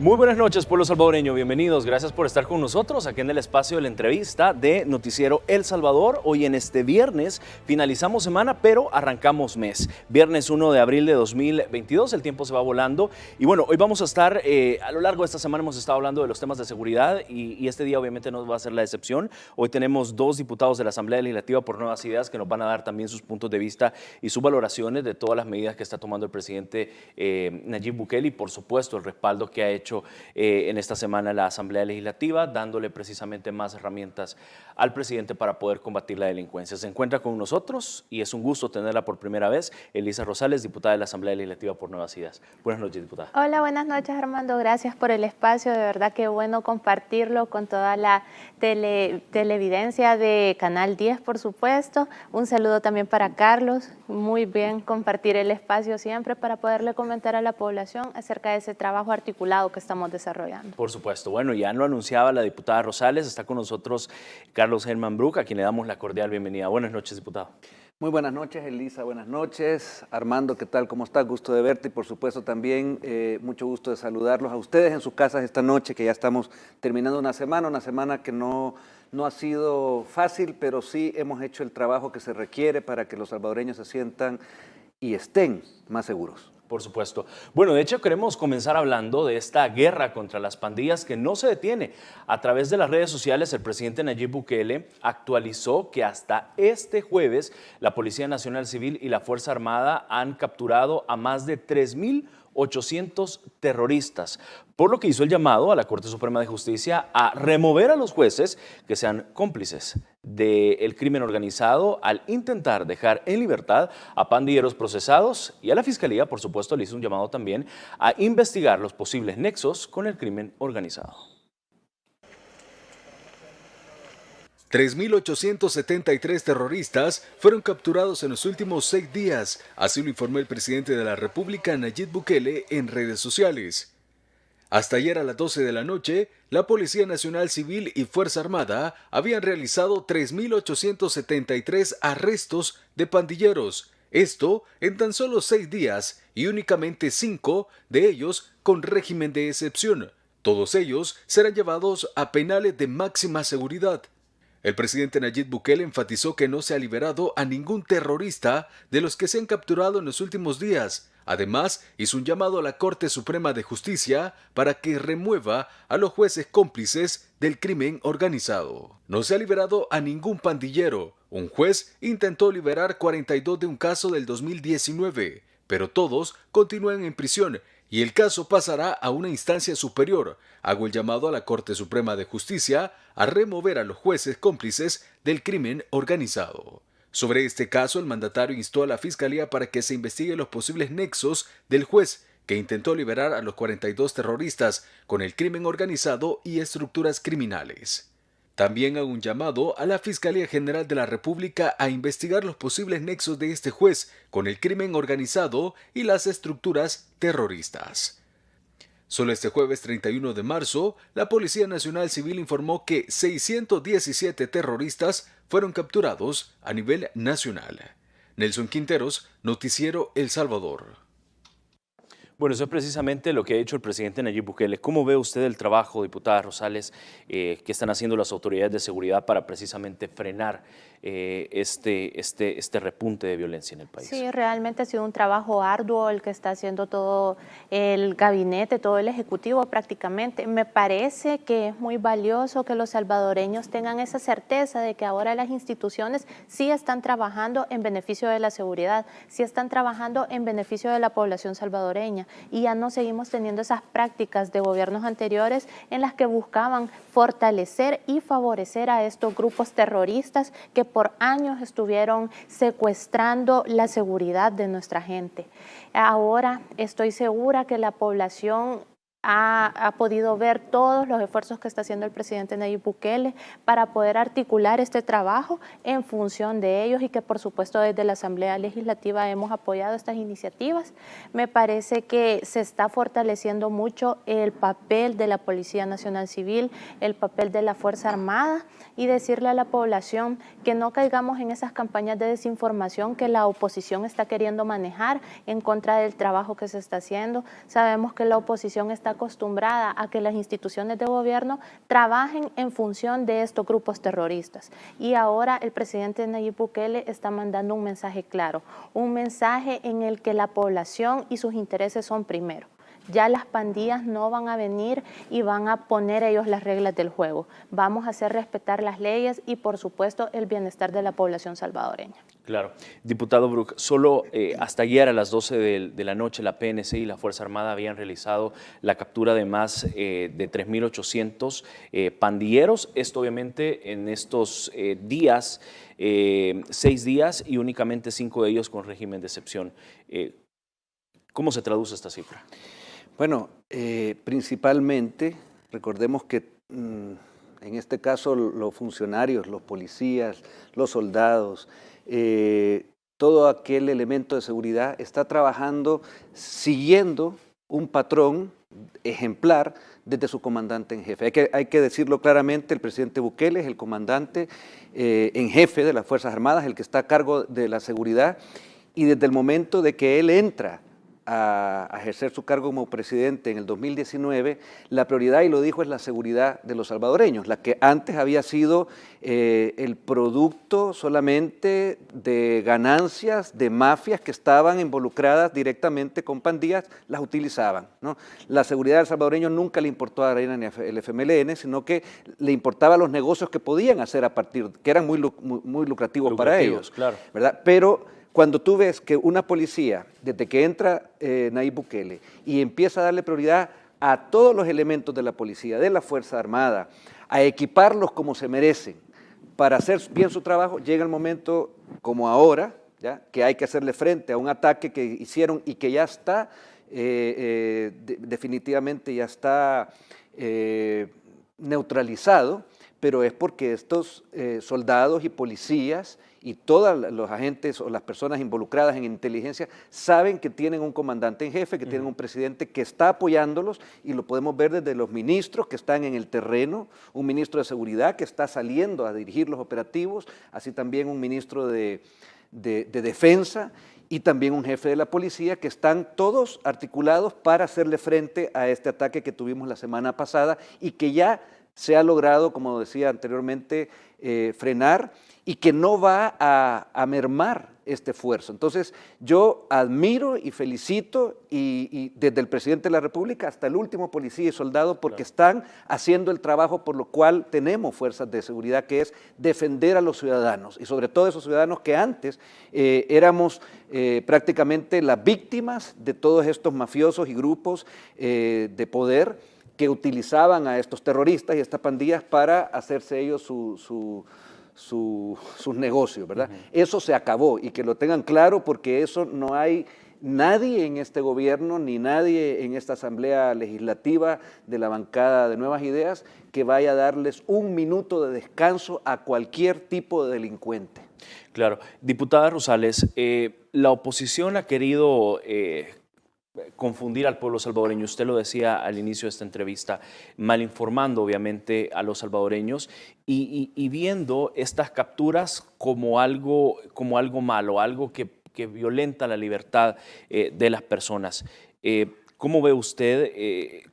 Muy buenas noches, pueblo salvadoreño, bienvenidos, gracias por estar con nosotros aquí en el espacio de la entrevista de Noticiero El Salvador. Hoy en este viernes finalizamos semana, pero arrancamos mes. Viernes 1 de abril de 2022, el tiempo se va volando. Y bueno, hoy vamos a estar, a lo largo de esta semana hemos estado hablando de los temas de seguridad y este día obviamente no va a ser la excepción. Hoy tenemos dos diputados de la Asamblea Legislativa por Nuevas Ideas que nos van a dar también sus puntos de vista y sus valoraciones de todas las medidas que está tomando el presidente Nayib Bukele y por supuesto el respaldo que ha hecho en esta semana la Asamblea Legislativa, dándole precisamente más herramientas al presidente para poder combatir la delincuencia. Se encuentra con nosotros y es un gusto tenerla por primera vez, Elisa Rosales, diputada de la Asamblea Legislativa por Nuevas Ideas. Buenas noches, diputada. Hola, buenas noches, Armando. Gracias por el espacio. De verdad que bueno compartirlo con toda la televidencia de Canal 10, por supuesto. Un saludo también para Carlos. Muy bien compartir el espacio siempre para poderle comentar a la población acerca de ese trabajo articulado que estamos desarrollando. Por supuesto. Bueno, ya lo anunciaba la diputada Rosales, está con nosotros Carlos Germán Bruck, a quien le damos la cordial bienvenida. Buenas noches, diputado. Muy buenas noches, Elisa, buenas noches. Armando, ¿qué tal? ¿Cómo estás? Gusto de verte y por supuesto también mucho gusto de saludarlos a ustedes en sus casas esta noche, que ya estamos terminando una semana que no ha sido fácil, pero sí hemos hecho el trabajo que se requiere para que los salvadoreños se sientan y estén más seguros. Por supuesto. Bueno, de hecho queremos comenzar hablando de esta guerra contra las pandillas que no se detiene. A través de las redes sociales, el presidente Nayib Bukele actualizó que hasta este jueves la Policía Nacional Civil y la Fuerza Armada han capturado a más de 3.800 terroristas, por lo que hizo el llamado a la Corte Suprema de Justicia a remover a los jueces que sean cómplices del crimen organizado al intentar dejar en libertad a pandilleros procesados, y a la Fiscalía, por supuesto, le hizo un llamado también a investigar los posibles nexos con el crimen organizado. 3.873 terroristas fueron capturados en los últimos 6 días, así lo informó el presidente de la República, Nayib Bukele, en redes sociales. Hasta ayer a las 12 de la noche, la Policía Nacional Civil y Fuerza Armada habían realizado 3.873 arrestos de pandilleros, esto en tan solo 6 días y únicamente 5 de ellos con régimen de excepción. Todos ellos serán llevados a penales de máxima seguridad. El presidente Nayib Bukele enfatizó que no se ha liberado a ningún terrorista de los que se han capturado en los últimos días. Además, hizo un llamado a la Corte Suprema de Justicia para que remueva a los jueces cómplices del crimen organizado. No se ha liberado a ningún pandillero. Un juez intentó liberar 42 de un caso del 2019, pero todos continúan en prisión y el caso pasará a una instancia superior. Hago el llamado a la Corte Suprema de Justicia a remover a los jueces cómplices del crimen organizado. Sobre este caso, el mandatario instó a la Fiscalía para que se investigue los posibles nexos del juez que intentó liberar a los 42 terroristas con el crimen organizado y estructuras criminales. También hago un llamado a la Fiscalía General de la República a investigar los posibles nexos de este juez con el crimen organizado y las estructuras terroristas. Solo este jueves 31 de marzo, la Policía Nacional Civil informó que 617 terroristas fueron capturados a nivel nacional. Nelson Quinteros, Noticiero El Salvador. Bueno, eso es precisamente lo que ha hecho el presidente Nayib Bukele. ¿Cómo ve usted el trabajo, diputada Rosales, que están haciendo las autoridades de seguridad para precisamente frenar este repunte de violencia en el país? Sí, realmente ha sido un trabajo arduo el que está haciendo todo el gabinete, todo el ejecutivo prácticamente. Me parece que es muy valioso que los salvadoreños tengan esa certeza de que ahora las instituciones sí están trabajando en beneficio de la seguridad, sí están trabajando en beneficio de la población salvadoreña. Y ya no seguimos teniendo esas prácticas de gobiernos anteriores en las que buscaban fortalecer y favorecer a estos grupos terroristas que por años estuvieron secuestrando la seguridad de nuestra gente. Ahora estoy segura que la población ha podido ver todos los esfuerzos que está haciendo el presidente Nayib Bukele para poder articular este trabajo en función de ellos y que por supuesto desde la Asamblea Legislativa hemos apoyado estas iniciativas. Me parece que se está fortaleciendo mucho el papel de la Policía Nacional Civil, el papel de la Fuerza Armada y decirle a la población que no caigamos en esas campañas de desinformación que la oposición está queriendo manejar en contra del trabajo que se está haciendo. Sabemos que la oposición está acostumbrada a que las instituciones de gobierno trabajen en función de estos grupos terroristas. Y ahora el presidente Nayib Bukele está mandando un mensaje claro, un mensaje en el que la población y sus intereses son primero. Ya las pandillas no van a venir y van a poner ellos las reglas del juego. Vamos a hacer respetar las leyes y, por supuesto, el bienestar de la población salvadoreña. Claro. Diputado Bruch, solo hasta ayer a las 12 de la noche la PNC y la Fuerza Armada habían realizado la captura de más de 3.800 pandilleros. Esto obviamente en estos días, 6 días y únicamente 5 de ellos con régimen de excepción. ¿Cómo se traduce esta cifra? Bueno, principalmente, recordemos que en este caso los funcionarios, los policías, los soldados, todo aquel elemento de seguridad está trabajando siguiendo un patrón ejemplar desde su comandante en jefe. Hay que decirlo claramente, el presidente Bukele es el comandante en jefe de las Fuerzas Armadas, el que está a cargo de la seguridad, y desde el momento de que él entra a ejercer su cargo como presidente en el 2019, la prioridad, y lo dijo, es la seguridad de los salvadoreños, la que antes había sido el producto solamente de ganancias de mafias que estaban involucradas directamente con pandillas, las utilizaban, ¿no? La seguridad del salvadoreño nunca le importó a Arena ni al FMLN, sino que le importaba los negocios que podían hacer a partir, que eran muy lucrativos para ellos, claro. ¿verdad? Pero cuando tú ves que una policía, desde que entra Nayib Bukele y empieza a darle prioridad a todos los elementos de la policía, de la Fuerza Armada, a equiparlos como se merecen para hacer bien su trabajo, llega el momento como ahora, ¿ya?, que hay que hacerle frente a un ataque que hicieron y que ya está, definitivamente ya está neutralizado, pero es porque estos soldados y policías y todos los agentes o las personas involucradas en inteligencia saben que tienen un comandante en jefe, que tienen un presidente que está apoyándolos, y lo podemos ver desde los ministros que están en el terreno, un ministro de seguridad que está saliendo a dirigir los operativos, así también un ministro de defensa y también un jefe de la policía, que están todos articulados para hacerle frente a este ataque que tuvimos la semana pasada y que ya se ha logrado, como decía anteriormente, frenar, y que no va a mermar este esfuerzo. Entonces, yo admiro y felicito, y desde el presidente de la República hasta el último policía y soldado, porque están haciendo el trabajo por lo cual tenemos fuerzas de seguridad, que es defender a los ciudadanos, y sobre todo esos ciudadanos que antes éramos prácticamente las víctimas de todos estos mafiosos y grupos de poder que utilizaban a estos terroristas y a estas pandillas para hacerse ellos sus negocios, ¿verdad? Eso se acabó, y que lo tengan claro, porque eso no hay nadie en este gobierno ni nadie en esta Asamblea Legislativa de la bancada de Nuevas Ideas que vaya a darles un minuto de descanso a cualquier tipo de delincuente. Claro. Diputada Rosales, la oposición ha querido confundir al pueblo salvadoreño. Usted lo decía al inicio de esta entrevista, malinformando obviamente a los salvadoreños y viendo estas capturas como algo malo, algo que violenta la libertad de las personas. ¿Cómo ve usted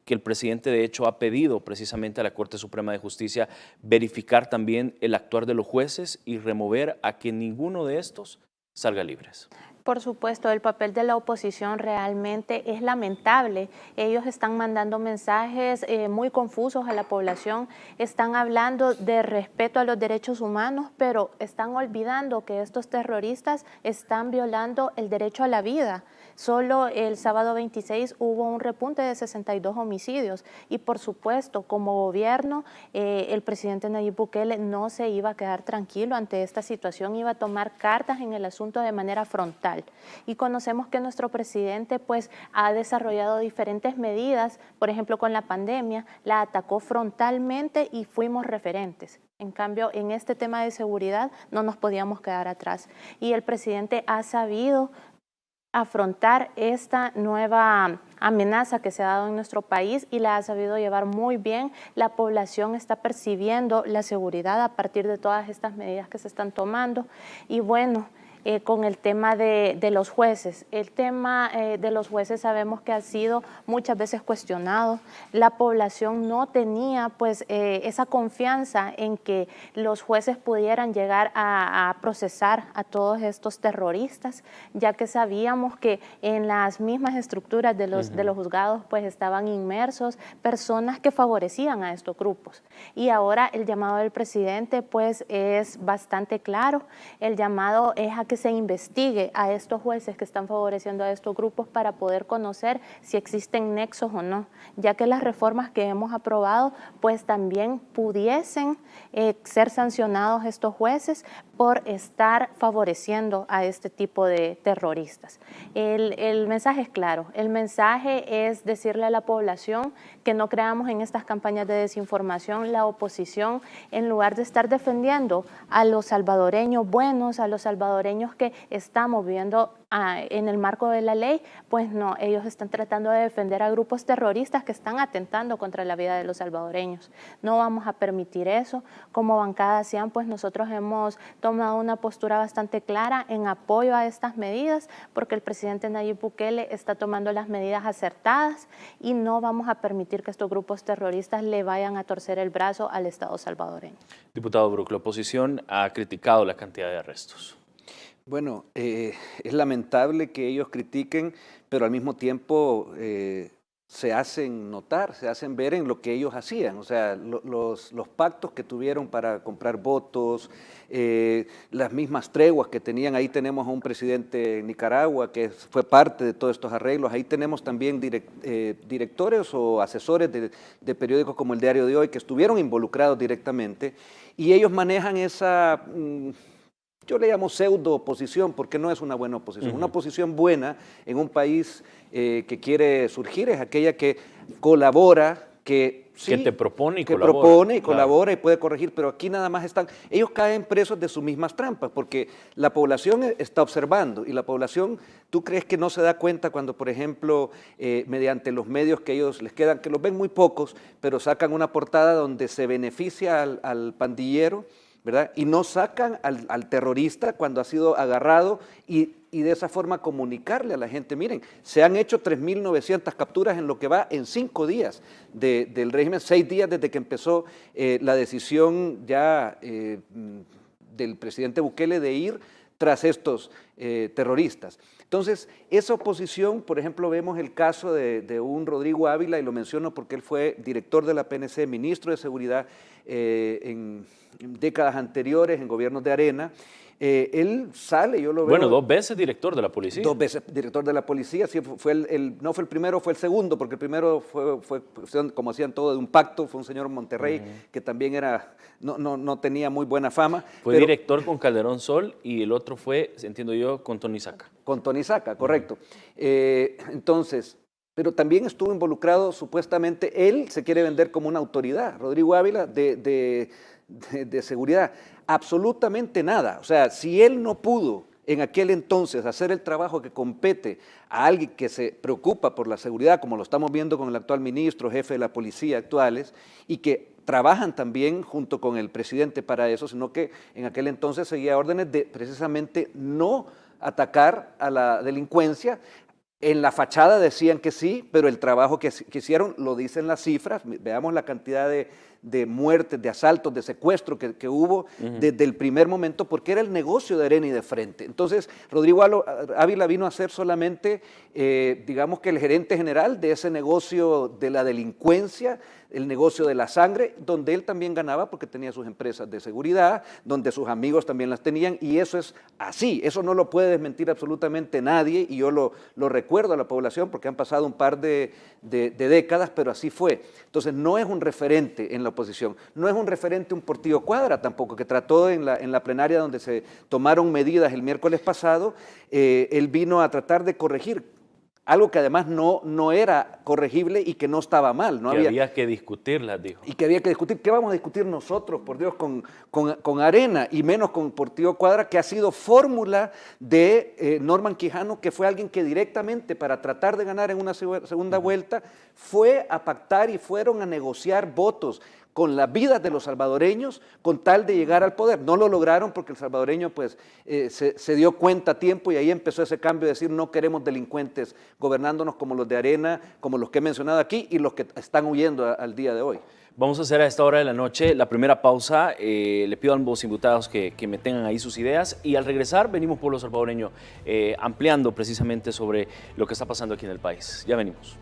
que el presidente de hecho ha pedido precisamente a la Corte Suprema de Justicia verificar también el actuar de los jueces y remover a que ninguno de estos salga libres? Por supuesto, el papel de la oposición realmente es lamentable. Ellos están mandando mensajes muy confusos a la población, están hablando de respeto a los derechos humanos, pero están olvidando que estos terroristas están violando el derecho a la vida. Solo el sábado 26 hubo un repunte de 62 homicidios y, por supuesto, como gobierno, el presidente Nayib Bukele no se iba a quedar tranquilo ante esta situación, iba a tomar cartas en el asunto de manera frontal. Y conocemos que nuestro presidente pues ha desarrollado diferentes medidas, por ejemplo con la pandemia, la atacó frontalmente y fuimos referentes. En cambio, en este tema de seguridad no nos podíamos quedar atrás. Y el presidente ha sabido afrontar esta nueva amenaza que se ha dado en nuestro país y la ha sabido llevar muy bien. La población está percibiendo la seguridad a partir de todas estas medidas que se están tomando. Y bueno, con el tema de los jueces. El tema de los jueces sabemos que ha sido muchas veces cuestionado. La población no tenía pues esa confianza en que los jueces pudieran llegar a procesar a todos estos terroristas, ya que sabíamos que en las mismas estructuras de los juzgados pues estaban inmersos personas que favorecían a estos grupos. Y ahora el llamado del presidente pues es bastante claro. El llamado es a que se investigue a estos jueces que están favoreciendo a estos grupos para poder conocer si existen nexos o no, ya que las reformas que hemos aprobado pues también pudiesen ser sancionados estos jueces por estar favoreciendo a este tipo de terroristas. El mensaje es claro, el mensaje es decirle a la población que no creamos en estas campañas de desinformación. La oposición, en lugar de estar defendiendo a los salvadoreños buenos, a los salvadoreños que estamos viviendo en el marco de la ley, pues no, ellos están tratando de defender a grupos terroristas que están atentando contra la vida de los salvadoreños. No vamos a permitir eso. Como bancada CIAN, pues nosotros hemos tomado una postura bastante clara en apoyo a estas medidas, porque el presidente Nayib Bukele está tomando las medidas acertadas y no vamos a permitir que estos grupos terroristas le vayan a torcer el brazo al Estado salvadoreño. Diputado Bruc, la oposición ha criticado la cantidad de arrestos. Bueno, es lamentable que ellos critiquen, pero al mismo tiempo se hacen notar, se hacen ver en lo que ellos hacían. O sea, los pactos que tuvieron para comprar votos, las mismas treguas que tenían. Ahí tenemos a un presidente en Nicaragua que fue parte de todos estos arreglos. Ahí tenemos también directores o asesores de periódicos como el Diario de Hoy que estuvieron involucrados directamente, y ellos manejan esa... yo le llamo pseudo oposición porque no es una buena oposición. Una oposición buena en un país que quiere surgir es aquella que colabora, que te propone y que colabora. propone y Claro. colabora y puede corregir, pero aquí nada más están, ellos caen presos de sus mismas trampas, porque la población está observando, y la población, ¿tú crees que no se da cuenta cuando, por ejemplo, mediante los medios que ellos les quedan, que los ven muy pocos, pero sacan una portada donde se beneficia al pandillero, ¿verdad? Y no sacan al terrorista cuando ha sido agarrado y de esa forma comunicarle a la gente, miren, se han hecho 3.900 capturas en lo que va en 5 días del régimen, 6 días desde que empezó la decisión ya del presidente Bukele de ir tras estos terroristas. Entonces, esa oposición, por ejemplo, vemos el caso de un Rodrigo Ávila, y lo menciono porque él fue director de la PNC, ministro de Seguridad en décadas anteriores, en gobiernos de Arena. Él sale, yo lo veo... Bueno, 2 veces director de la policía. 2 veces director de la policía, sí, no fue el primero, fue el segundo, porque el primero fue como hacían todo, de un pacto, fue un señor Monterrey, que también no tenía muy buena fama. Fue director con Calderón Sol y el otro fue, entiendo yo, con Tony Saca. Con Tony Saca, correcto. Entonces, pero también estuvo involucrado, supuestamente, él se quiere vender como una autoridad, Rodrigo Ávila, de seguridad. Absolutamente nada. O sea, si él no pudo en aquel entonces hacer el trabajo que compete a alguien que se preocupa por la seguridad, como lo estamos viendo con el actual ministro, jefe de la policía actuales, y que trabajan también junto con el presidente para eso, sino que en aquel entonces seguía órdenes de precisamente no atacar a la delincuencia. En la fachada decían que sí, pero el trabajo que hicieron lo dicen las cifras. Veamos la cantidad de muertes, de asaltos, de secuestros que hubo desde el primer momento, porque era el negocio de Arena y de Frente. Entonces, Rodrigo Ávila vino a ser solamente, digamos que el gerente general de ese negocio de la delincuencia, el negocio de la sangre, donde él también ganaba porque tenía sus empresas de seguridad, donde sus amigos también las tenían, y eso es así, eso no lo puede desmentir absolutamente nadie, y yo lo recuerdo a la población porque han pasado un par de décadas, pero así fue. Entonces no es un referente en la oposición, no es un referente un Portillo Cuadra tampoco, que trató en la plenaria donde se tomaron medidas el miércoles pasado, él vino a tratar de corregir algo que además no era corregible y que no estaba mal. Había que discutirlas, dijo. Y que había que discutir. ¿Qué vamos a discutir nosotros, por Dios, con Arena y menos con Portillo Cuadra, que ha sido fórmula de Norman Quijano, que fue alguien que directamente para tratar de ganar en una segunda vuelta fue a pactar y fueron a negociar votos con las vidas de los salvadoreños con tal de llegar al poder. No lo lograron porque el salvadoreño pues, se dio cuenta a tiempo y ahí empezó ese cambio de decir no queremos delincuentes gobernándonos como los de Arena, como los que he mencionado aquí y los que están huyendo al día de hoy. Vamos a hacer a esta hora de la noche la primera pausa. Le pido a ambos invitados que me tengan ahí sus ideas y al regresar venimos Pueblo Salvadoreño ampliando precisamente sobre lo que está pasando aquí en el país. Ya venimos.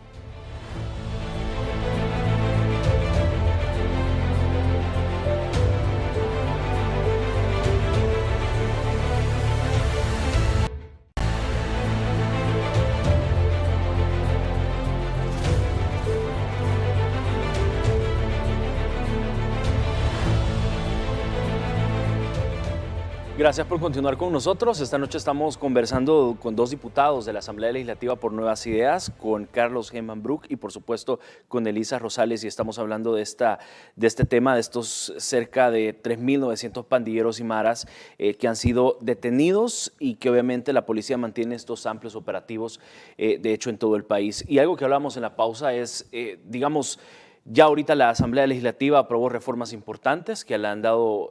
Gracias por continuar con nosotros. Esta noche estamos conversando con dos diputados de la Asamblea Legislativa por Nuevas Ideas, con Carlos Gemman Brook y por supuesto con Elisa Rosales, y estamos hablando de este tema, de estos cerca de 3.900 pandilleros y maras que han sido detenidos y que obviamente la policía mantiene estos amplios operativos, de hecho en todo el país. Y algo que hablamos en la pausa es, digamos, ya ahorita la Asamblea Legislativa aprobó reformas importantes que le han dado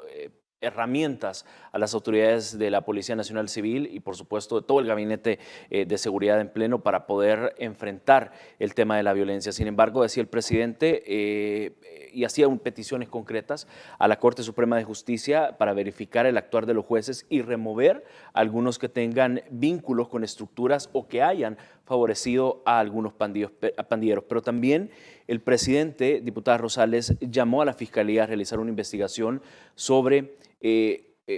herramientas a las autoridades de la Policía Nacional Civil y por supuesto de todo el gabinete de seguridad en pleno para poder enfrentar el tema de la violencia. Sin embargo, decía el presidente y hacía peticiones concretas a la Corte Suprema de Justicia para verificar el actuar de los jueces y remover a algunos que tengan vínculos con estructuras o que hayan favorecido a algunos pandilleros. Pero también el presidente, diputada Rosales, llamó a la Fiscalía a realizar una investigación sobre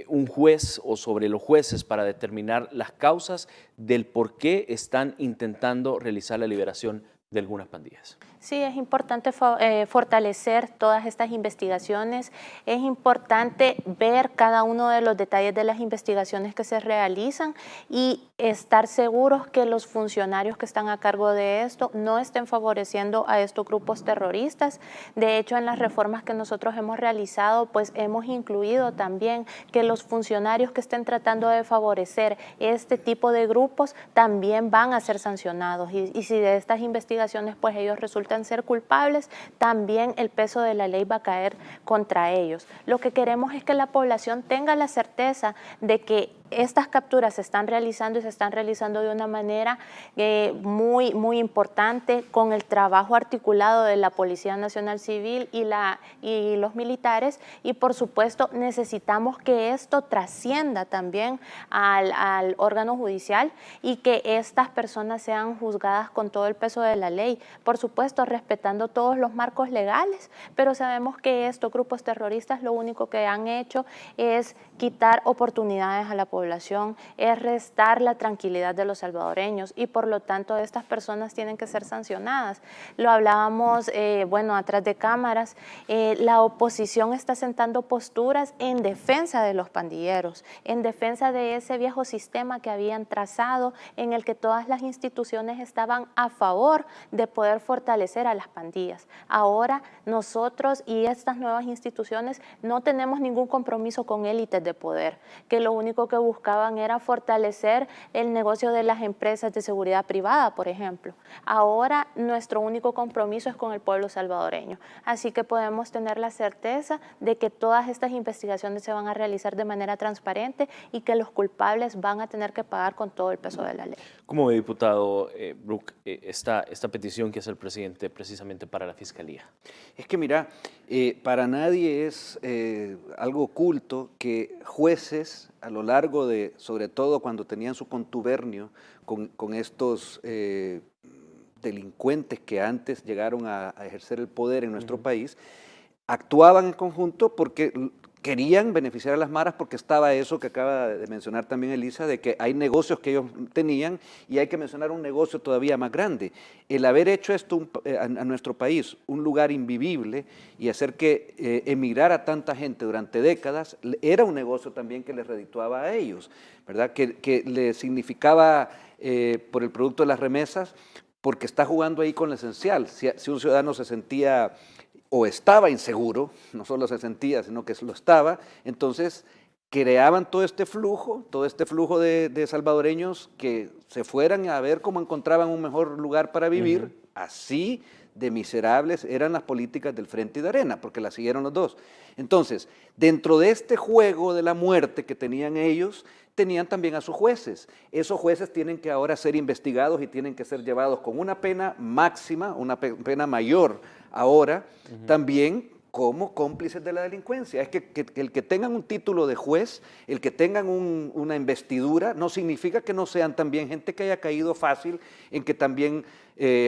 un juez o sobre los jueces para determinar las causas del por qué están intentando realizar la liberación de algunas pandillas. Sí, es importante fortalecer todas estas investigaciones, es importante ver cada uno de los detalles de las investigaciones que se realizan y estar seguros que los funcionarios que están a cargo de esto no estén favoreciendo a estos grupos terroristas. De hecho, en las reformas que nosotros hemos realizado, pues hemos incluido también que los funcionarios que estén tratando de favorecer este tipo de grupos también van a ser sancionados y si de estas investigaciones pues ellos resultan ser culpables, también el peso de la ley va a caer contra ellos. Lo que queremos es que la población tenga la certeza de que estas capturas se están realizando y se están realizando de una manera muy importante con el trabajo articulado de la Policía Nacional Civil y los militares y por supuesto necesitamos que esto trascienda también al órgano judicial y que estas personas sean juzgadas con todo el peso de la ley, por supuesto respetando todos los marcos legales, pero sabemos que estos grupos terroristas lo único que han hecho es quitar oportunidades a la población, es restar la tranquilidad de los salvadoreños y por lo tanto estas personas tienen que ser sancionadas. Lo hablábamos, atrás de cámaras, la oposición está sentando posturas en defensa de los pandilleros, en defensa de ese viejo sistema que habían trazado en el que todas las instituciones estaban a favor de poder fortalecer a las pandillas. Ahora nosotros y estas nuevas instituciones no tenemos ningún compromiso con élites de poder, que lo único que buscaban era fortalecer el negocio de las empresas de seguridad privada, por ejemplo. Ahora nuestro único compromiso es con el pueblo salvadoreño, así que podemos tener la certeza de que todas estas investigaciones se van a realizar de manera transparente y que los culpables van a tener que pagar con todo el peso de la ley. ¿Cómo ve, diputado Brook, esta petición que hace el presidente precisamente para la Fiscalía? Es que mira, para nadie es algo oculto que jueces a lo largo de, sobre todo cuando tenían su contubernio con estos delincuentes que antes llegaron a ejercer el poder en nuestro país, actuaban en conjunto porque querían beneficiar a las maras porque estaba eso que acaba de mencionar también Elisa, de que hay negocios que ellos tenían y hay que mencionar un negocio todavía más grande. El haber hecho esto a nuestro país un lugar invivible y hacer que emigrara tanta gente durante décadas, era un negocio también que les redituaba a ellos, ¿verdad? Que le significaba por el producto de las remesas, porque está jugando ahí con lo esencial. Si un ciudadano se sentía o estaba inseguro, no solo se sentía, sino que lo estaba, entonces creaban todo este flujo de salvadoreños que se fueran a ver cómo encontraban un mejor lugar para vivir, así de miserables eran las políticas del Frente y de Arena, porque las siguieron los dos. Entonces, dentro de este juego de la muerte que tenían ellos, tenían también a sus jueces. Esos jueces tienen que ahora ser investigados y tienen que ser llevados con una pena máxima, una pena mayor ahora, también como cómplices de la delincuencia. Es que el que tengan un título de juez, el que tengan una investidura, no significa que no sean también gente que haya caído fácil, en que también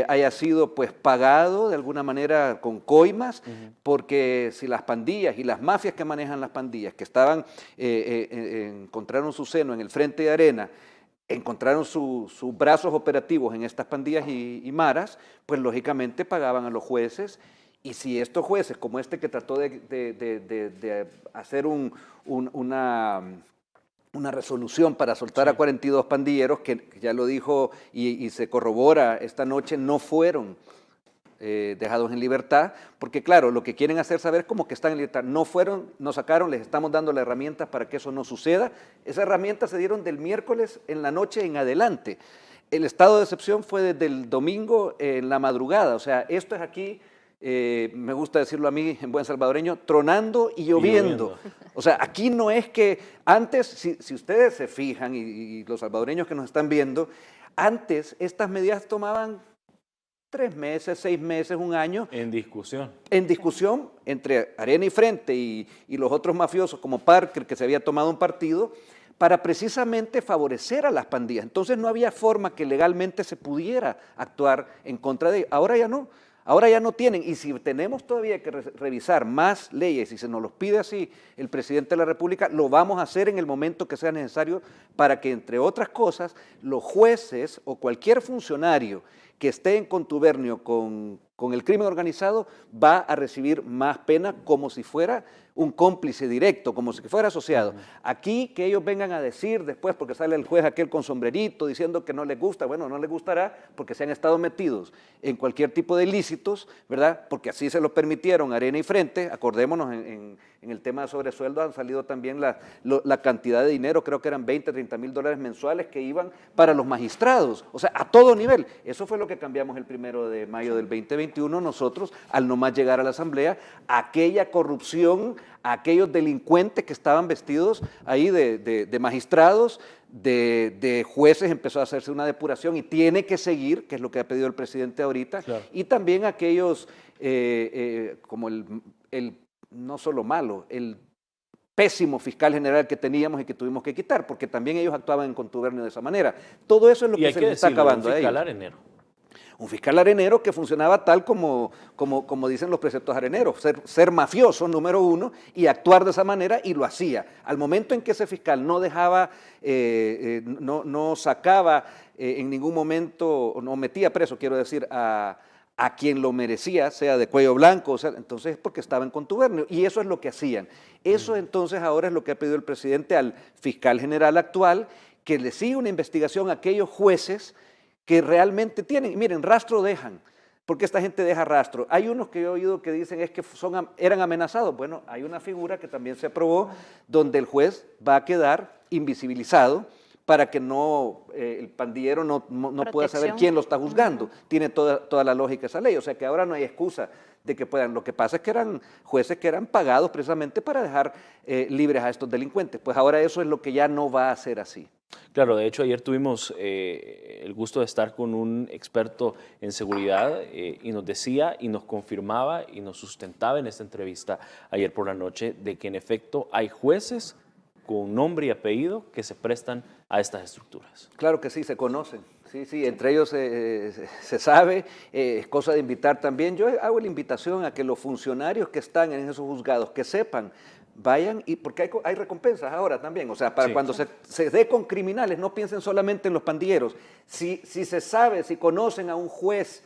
haya sido pues pagado de alguna manera con coimas, porque si las pandillas y las mafias que manejan las pandillas, que encontraron su seno en el Frente de Arena, encontraron sus brazos operativos en estas pandillas y maras, pues lógicamente pagaban a los jueces. Y si estos jueces, como este que trató de hacer una resolución para soltar a 42 pandilleros, que ya lo dijo y se corrobora esta noche, no fueron dejados en libertad, porque claro, lo que quieren hacer saber es como que están en libertad. No fueron, nos sacaron, les estamos dando las herramientas para que eso no suceda. Esas herramientas se dieron del miércoles en la noche en adelante. El estado de excepción fue desde el domingo en la madrugada, o sea, esto es aquí... me gusta decirlo a mí en buen salvadoreño, tronando y lloviendo. O sea, aquí no es que antes, si ustedes se fijan y los salvadoreños que nos están viendo, antes estas medidas tomaban 3 meses, 6 meses, un año. En discusión. En discusión entre Arena y Frente y los otros mafiosos como Parker, que se había tomado un partido, para precisamente favorecer a las pandillas. Entonces no había forma que legalmente se pudiera actuar en contra de ellos. Ahora ya no. Ahora ya no tienen, y si tenemos todavía que revisar más leyes, y se nos los pide así el presidente de la República, lo vamos a hacer en el momento que sea necesario para que, entre otras cosas, los jueces o cualquier funcionario que esté en contubernio con el crimen organizado va a recibir más pena como si fuera un cómplice directo, como si fuera asociado. Aquí que ellos vengan a decir después, porque sale el juez aquel con sombrerito diciendo que no les gusta, bueno, no les gustará porque se han estado metidos en cualquier tipo de ilícitos, ¿verdad? Porque así se lo permitieron Arena y Frente. Acordémonos, en el tema de sobresueldo han salido también la cantidad de dinero, creo que eran 20, 30 mil dólares mensuales que iban para los magistrados, o sea, a todo nivel. Eso fue lo que cambiamos el 1 de mayo del 2021 nosotros, al nomás llegar a la Asamblea, aquella corrupción, aquellos delincuentes que estaban vestidos ahí de magistrados, de jueces, empezó a hacerse una depuración y tiene que seguir, que es lo que ha pedido el presidente ahorita, claro. Y también aquellos, como el no solo malo, el pésimo fiscal general que teníamos y que tuvimos que quitar, porque también ellos actuaban en contubernio de esa manera. Todo eso es lo que se les está acabando a ellos. Un fiscal arenero que funcionaba tal como dicen los preceptos areneros, ser mafioso, número uno, y actuar de esa manera, y lo hacía. Al momento en que ese fiscal no dejaba, no sacaba en ningún momento, no metía preso, quiero decir, a quien lo merecía, sea de cuello blanco, o sea, entonces es porque estaba en contubernio, y eso es lo que hacían. Eso entonces ahora es lo que ha pedido el presidente al fiscal general actual, que le siga una investigación a aquellos jueces que realmente tienen, y miren, rastro dejan, porque esta gente deja rastro. Hay unos que he oído que dicen es que eran amenazados. Bueno, hay una figura que también se aprobó donde el juez va a quedar invisibilizado para que el pandillero no pueda saber quién lo está juzgando. Tiene toda la lógica esa ley, o sea que ahora no hay excusa de que puedan. Lo que pasa es que eran jueces que eran pagados precisamente para dejar libres a estos delincuentes. Pues ahora eso es lo que ya no va a ser así. Claro, de hecho ayer tuvimos el gusto de estar con un experto en seguridad y nos decía y nos confirmaba y nos sustentaba en esta entrevista ayer por la noche de que en efecto hay jueces con nombre y apellido que se prestan a estas estructuras. Claro que sí, se conocen. Sí, entre ellos se sabe, es cosa de invitar también. Yo hago la invitación a que los funcionarios que están en esos juzgados, que sepan, vayan, y porque hay recompensas ahora también, o sea, para cuando se dé con criminales, no piensen solamente en los pandilleros. Si se sabe, si conocen a un juez,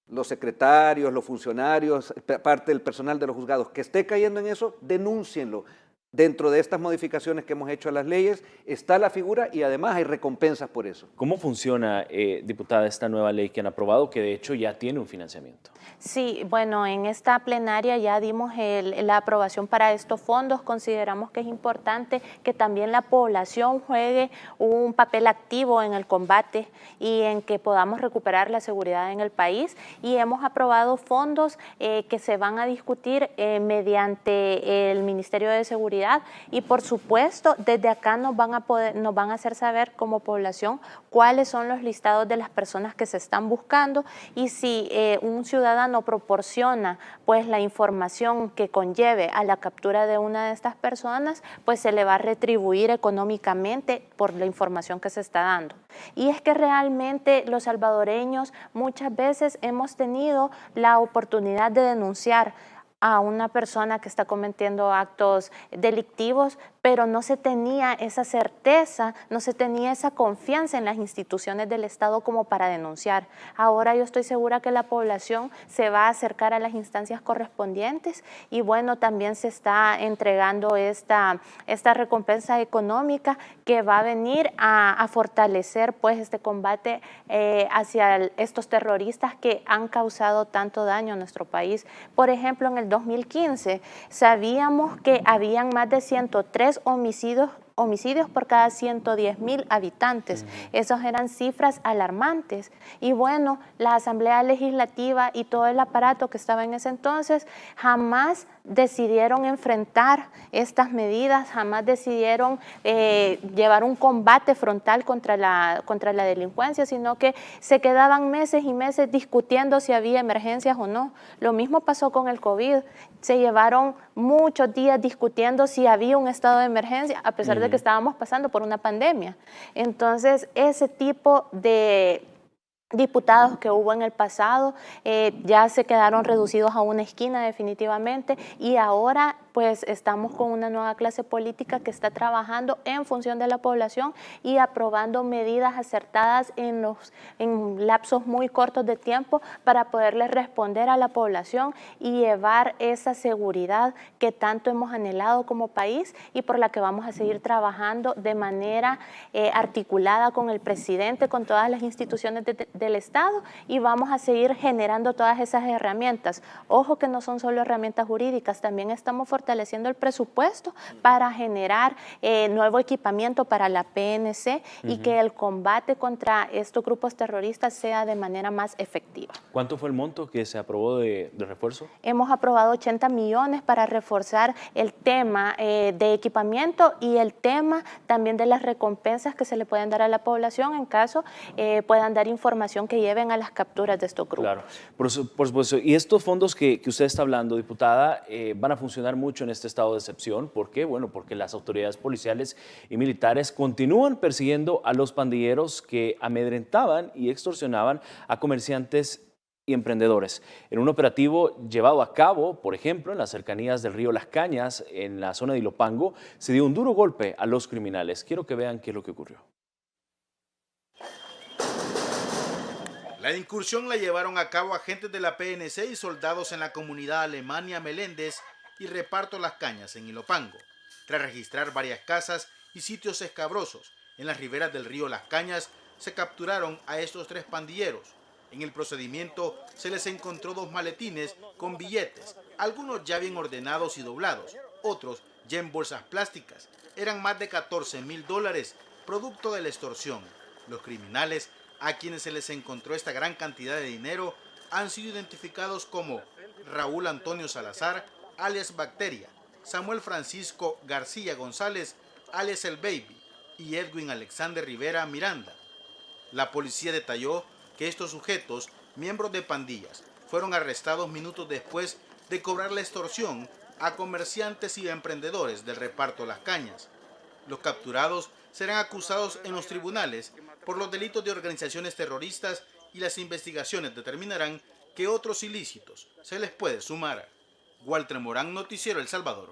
los secretarios, los funcionarios, parte del personal de los juzgados, que esté cayendo en eso, denúncienlo. dentro de estas modificaciones que hemos hecho a las leyes, está la figura y además hay recompensas por eso. ¿Cómo funciona, diputada, esta nueva ley que han aprobado, que de hecho ya tiene un financiamiento? Sí, bueno, en esta plenaria ya dimos la aprobación para estos fondos. Consideramos que es importante que también la población juegue un papel activo en el combate y en que podamos recuperar la seguridad en el país. Y hemos aprobado fondos que se van a discutir mediante el Ministerio de Seguridad y por supuesto desde acá nos van a hacer saber como población cuáles son los listados de las personas que se están buscando y si un ciudadano proporciona pues la información que conlleve a la captura de una de estas personas, pues se le va a retribuir económicamente por la información que se está dando. Y es que realmente los salvadoreños muchas veces hemos tenido la oportunidad de denunciar a una persona que está cometiendo actos delictivos, pero no se tenía esa certeza, no se tenía esa confianza en las instituciones del Estado como para denunciar. Ahora yo estoy segura que la población se va a acercar a las instancias correspondientes y bueno, también se está entregando esta recompensa económica que va a venir a fortalecer pues este combate hacia estos terroristas que han causado tanto daño a nuestro país. Por ejemplo, en el 2015 sabíamos que habían más de 103 homicidios por cada 110,000 habitantes. Esas eran cifras alarmantes. Y bueno, la Asamblea Legislativa y todo el aparato que estaba en ese entonces jamás decidieron enfrentar estas medidas, jamás decidieron llevar un combate frontal contra la delincuencia, sino que se quedaban meses y meses discutiendo si había emergencias o no. Lo mismo pasó con el COVID. Se llevaron muchos días discutiendo si había un estado de emergencia, a pesar de que estábamos pasando por una pandemia. Entonces, ese tipo de diputados que hubo en el pasado ya se quedaron reducidos a una esquina definitivamente y ahora pues estamos con una nueva clase política que está trabajando en función de la población y aprobando medidas acertadas en lapsos muy cortos de tiempo para poderle responder a la población y llevar esa seguridad que tanto hemos anhelado como país y por la que vamos a seguir trabajando de manera articulada con el presidente, con todas las instituciones del Estado y vamos a seguir generando todas esas herramientas. Ojo que no son solo herramientas jurídicas, también estamos fortaleciendo el presupuesto para generar nuevo equipamiento para la PNC y que el combate contra estos grupos terroristas sea de manera más efectiva. ¿Cuánto fue el monto que se aprobó de refuerzo? Hemos aprobado 80 millones para reforzar el tema de equipamiento y el tema también de las recompensas que se le pueden dar a la población en caso puedan dar información que lleven a las capturas de estos grupos. Claro, por supuesto. Y estos fondos que usted está hablando, diputada, van a funcionar mucho en este estado de excepción. ¿Por qué? Bueno, porque las autoridades policiales y militares continúan persiguiendo a los pandilleros que amedrentaban y extorsionaban a comerciantes y emprendedores. En un operativo llevado a cabo, por ejemplo, en las cercanías del río Las Cañas, en la zona de Ilopango, se dio un duro golpe a los criminales. Quiero que vean qué es lo que ocurrió. La incursión la llevaron a cabo agentes de la PNC y soldados en la comunidad Alemania Meléndez y Reparto Las Cañas en Ilopango, tras registrar varias casas y sitios escabrosos en las riberas del río Las Cañas. Se capturaron a estos 3 pandilleros. En el procedimiento se les encontró 2 maletines con billetes, algunos ya bien ordenados y doblados, otros ya en bolsas plásticas. Eran más de $14,000, producto de la extorsión. Los criminales a quienes se les encontró esta gran cantidad de dinero han sido identificados como Raúl Antonio Salazar, alias Bacteria, Samuel Francisco García González, alias El Baby, y Edwin Alexander Rivera Miranda. La policía detalló que estos sujetos, miembros de pandillas, fueron arrestados minutos después de cobrar la extorsión a comerciantes y emprendedores del Reparto Las Cañas. Los capturados serán acusados en los tribunales por los delitos de organizaciones terroristas y las investigaciones determinarán qué otros ilícitos se les puede sumar. Walter Morán, Noticiero El Salvador.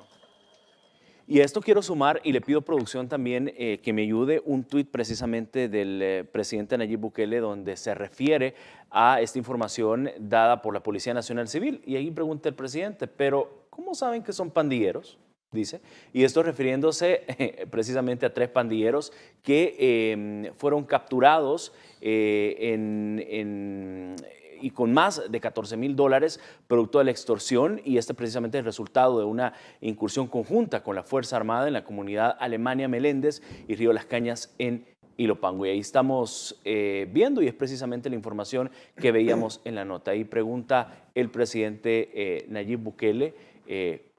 Y a esto quiero sumar y le pido producción también que me ayude un tuit precisamente del presidente Nayib Bukele donde se refiere a esta información dada por la Policía Nacional Civil. Y ahí pregunta el presidente, pero ¿cómo saben que son pandilleros? dice, y esto refiriéndose precisamente a 3 pandilleros que fueron capturados y con más de $14,000 producto de la extorsión, y este precisamente es el resultado de una incursión conjunta con la Fuerza Armada en la comunidad Alemania Meléndez y Río Las Cañas en Ilopango. Y ahí estamos viendo, y es precisamente la información que veíamos en la nota. Ahí pregunta el presidente Nayib Bukele,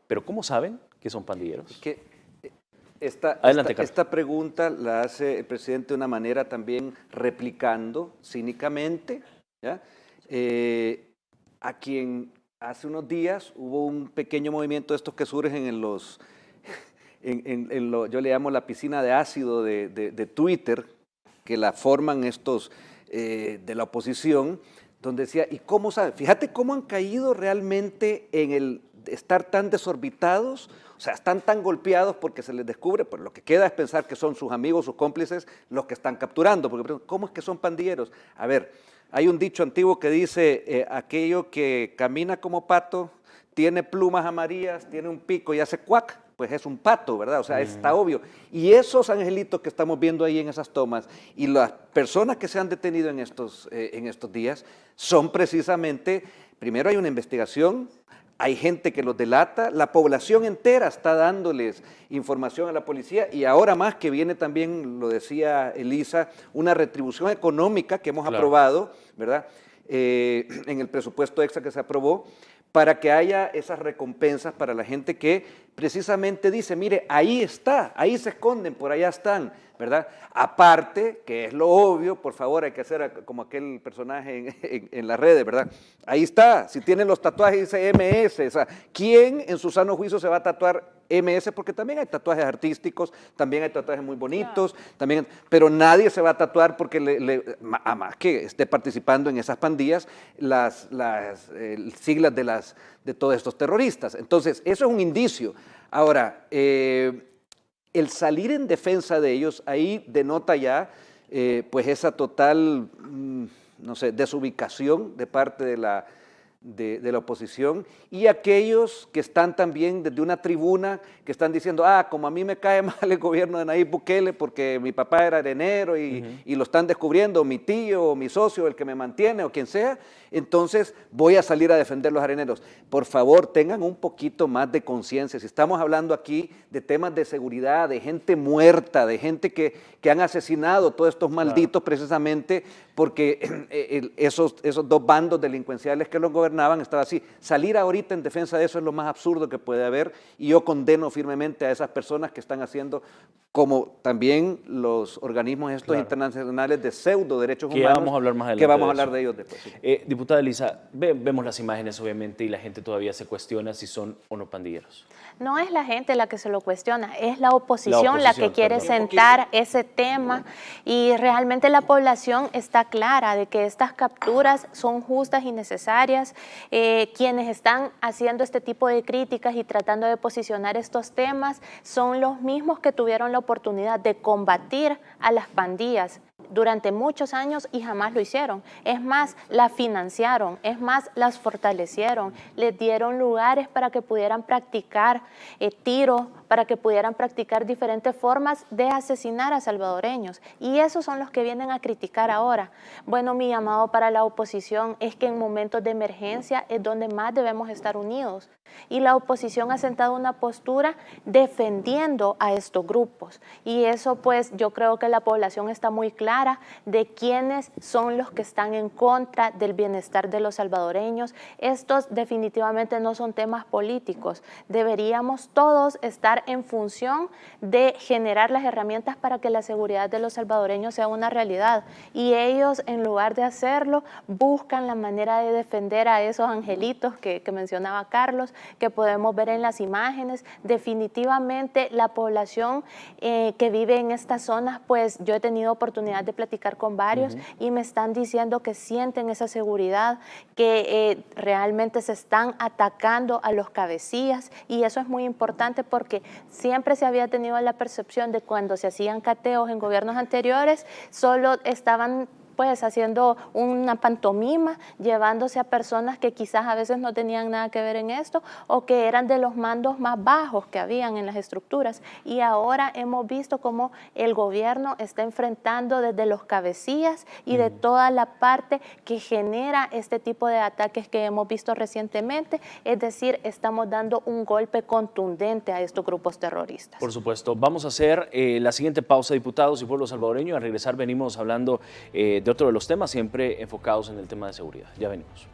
¿pero cómo saben que son pandilleros? Esta pregunta la hace el presidente de una manera también replicando cínicamente, ¿ya? A quien hace unos días hubo un pequeño movimiento de estos que surgen en los, yo le llamo la piscina de ácido de Twitter, que la forman estos de la oposición, donde decía, ¿y cómo saben? Fíjate cómo han caído realmente en el estar tan desorbitados, o sea, están tan golpeados porque se les descubre, pues lo que queda es pensar que son sus amigos, sus cómplices, los que están capturando, porque ¿cómo es que son pandilleros? A ver, hay un dicho antiguo que dice, aquello que camina como pato, tiene plumas amarillas, tiene un pico y hace cuac, pues es un pato, ¿verdad? O sea, está obvio. Y esos angelitos que estamos viendo ahí en esas tomas y las personas que se han detenido en estos días son precisamente, primero hay una investigación, hay gente que los delata, la población entera está dándoles información a la policía y ahora más que viene también, lo decía Elisa, una retribución económica que hemos aprobado, ¿verdad? En el presupuesto extra que se aprobó, para que haya esas recompensas para la gente que precisamente dice, mire, ahí está, ahí se esconden, por allá están, ¿verdad? Aparte, que es lo obvio, por favor, hay que hacer como aquel personaje en las redes, ¿verdad? Ahí está, si tienen los tatuajes dice MS, o sea, ¿quién en su sano juicio se va a tatuar MS? Porque también hay tatuajes artísticos, también hay tatuajes muy bonitos, también, pero nadie se va a tatuar porque a más que esté participando en esas pandillas, las siglas de todos estos terroristas. Entonces, eso es un indicio. Ahora, el salir en defensa de ellos, ahí denota ya pues esa total, no sé, desubicación de parte de la oposición, y aquellos que están también desde una tribuna, que están diciendo, como a mí me cae mal el gobierno de Nayib Bukele porque mi papá era arenero y lo están descubriendo, mi tío o mi socio, el que me mantiene o quien sea, entonces voy a salir a defender los areneros. Por favor, tengan un poquito más de conciencia. Si estamos hablando aquí de temas de seguridad, de gente muerta, de gente que han asesinado todos estos malditos precisamente porque esos 2 bandos delincuenciales que los gobernaban estaban así. Salir ahorita en defensa de eso es lo más absurdo que puede haber, y yo condeno firmemente a esas personas que están haciendo, como también los organismos estos internacionales de pseudo derechos humanos, vamos a hablar más adelante, que vamos a hablar de ellos después. Diputada Elisa, vemos las imágenes obviamente y la gente todavía se cuestiona si son o no pandilleros. No es la gente la que se lo cuestiona, es la oposición la que quiere sentar ese tema, y realmente la población está clara de que estas capturas son justas y necesarias. Quienes están haciendo este tipo de críticas y tratando de posicionar estos temas son los mismos que tuvieron la oportunidad de combatir a las pandillas durante muchos años y jamás lo hicieron. Es más, las financiaron, es más, las fortalecieron, les dieron lugares para que pudieran practicar tiro, para que pudieran practicar diferentes formas de asesinar a salvadoreños. Y esos son los que vienen a criticar ahora. Bueno, mi llamado para la oposición es que en momentos de emergencia es donde más debemos estar unidos. Y la oposición ha sentado una postura defendiendo a estos grupos. Y eso, pues, yo creo que la población está muy clara de quiénes son los que están en contra del bienestar de los salvadoreños. Estos definitivamente no son temas políticos. Deberíamos todos estar en función de generar las herramientas para que la seguridad de los salvadoreños sea una realidad. Y ellos, en lugar de hacerlo, buscan la manera de defender a esos angelitos que mencionaba Carlos, que podemos ver en las imágenes. Definitivamente la población que vive en estas zonas, pues yo he tenido oportunidad de platicar con varios y me están diciendo que sienten esa seguridad, que realmente se están atacando a los cabecillas, y eso es muy importante porque siempre se había tenido la percepción de cuando se hacían cateos en gobiernos anteriores, solo estaban pues haciendo una pantomima, llevándose a personas que quizás a veces no tenían nada que ver en esto o que eran de los mandos más bajos que habían en las estructuras. Y ahora hemos visto cómo el gobierno está enfrentando desde los cabecillas y de toda la parte que genera este tipo de ataques que hemos visto recientemente, es decir, estamos dando un golpe contundente a estos grupos terroristas. Por supuesto. Vamos a hacer la siguiente pausa, diputados y pueblo salvadoreño. Al regresar venimos hablando de otro de los temas, siempre enfocados en el tema de seguridad. Ya venimos.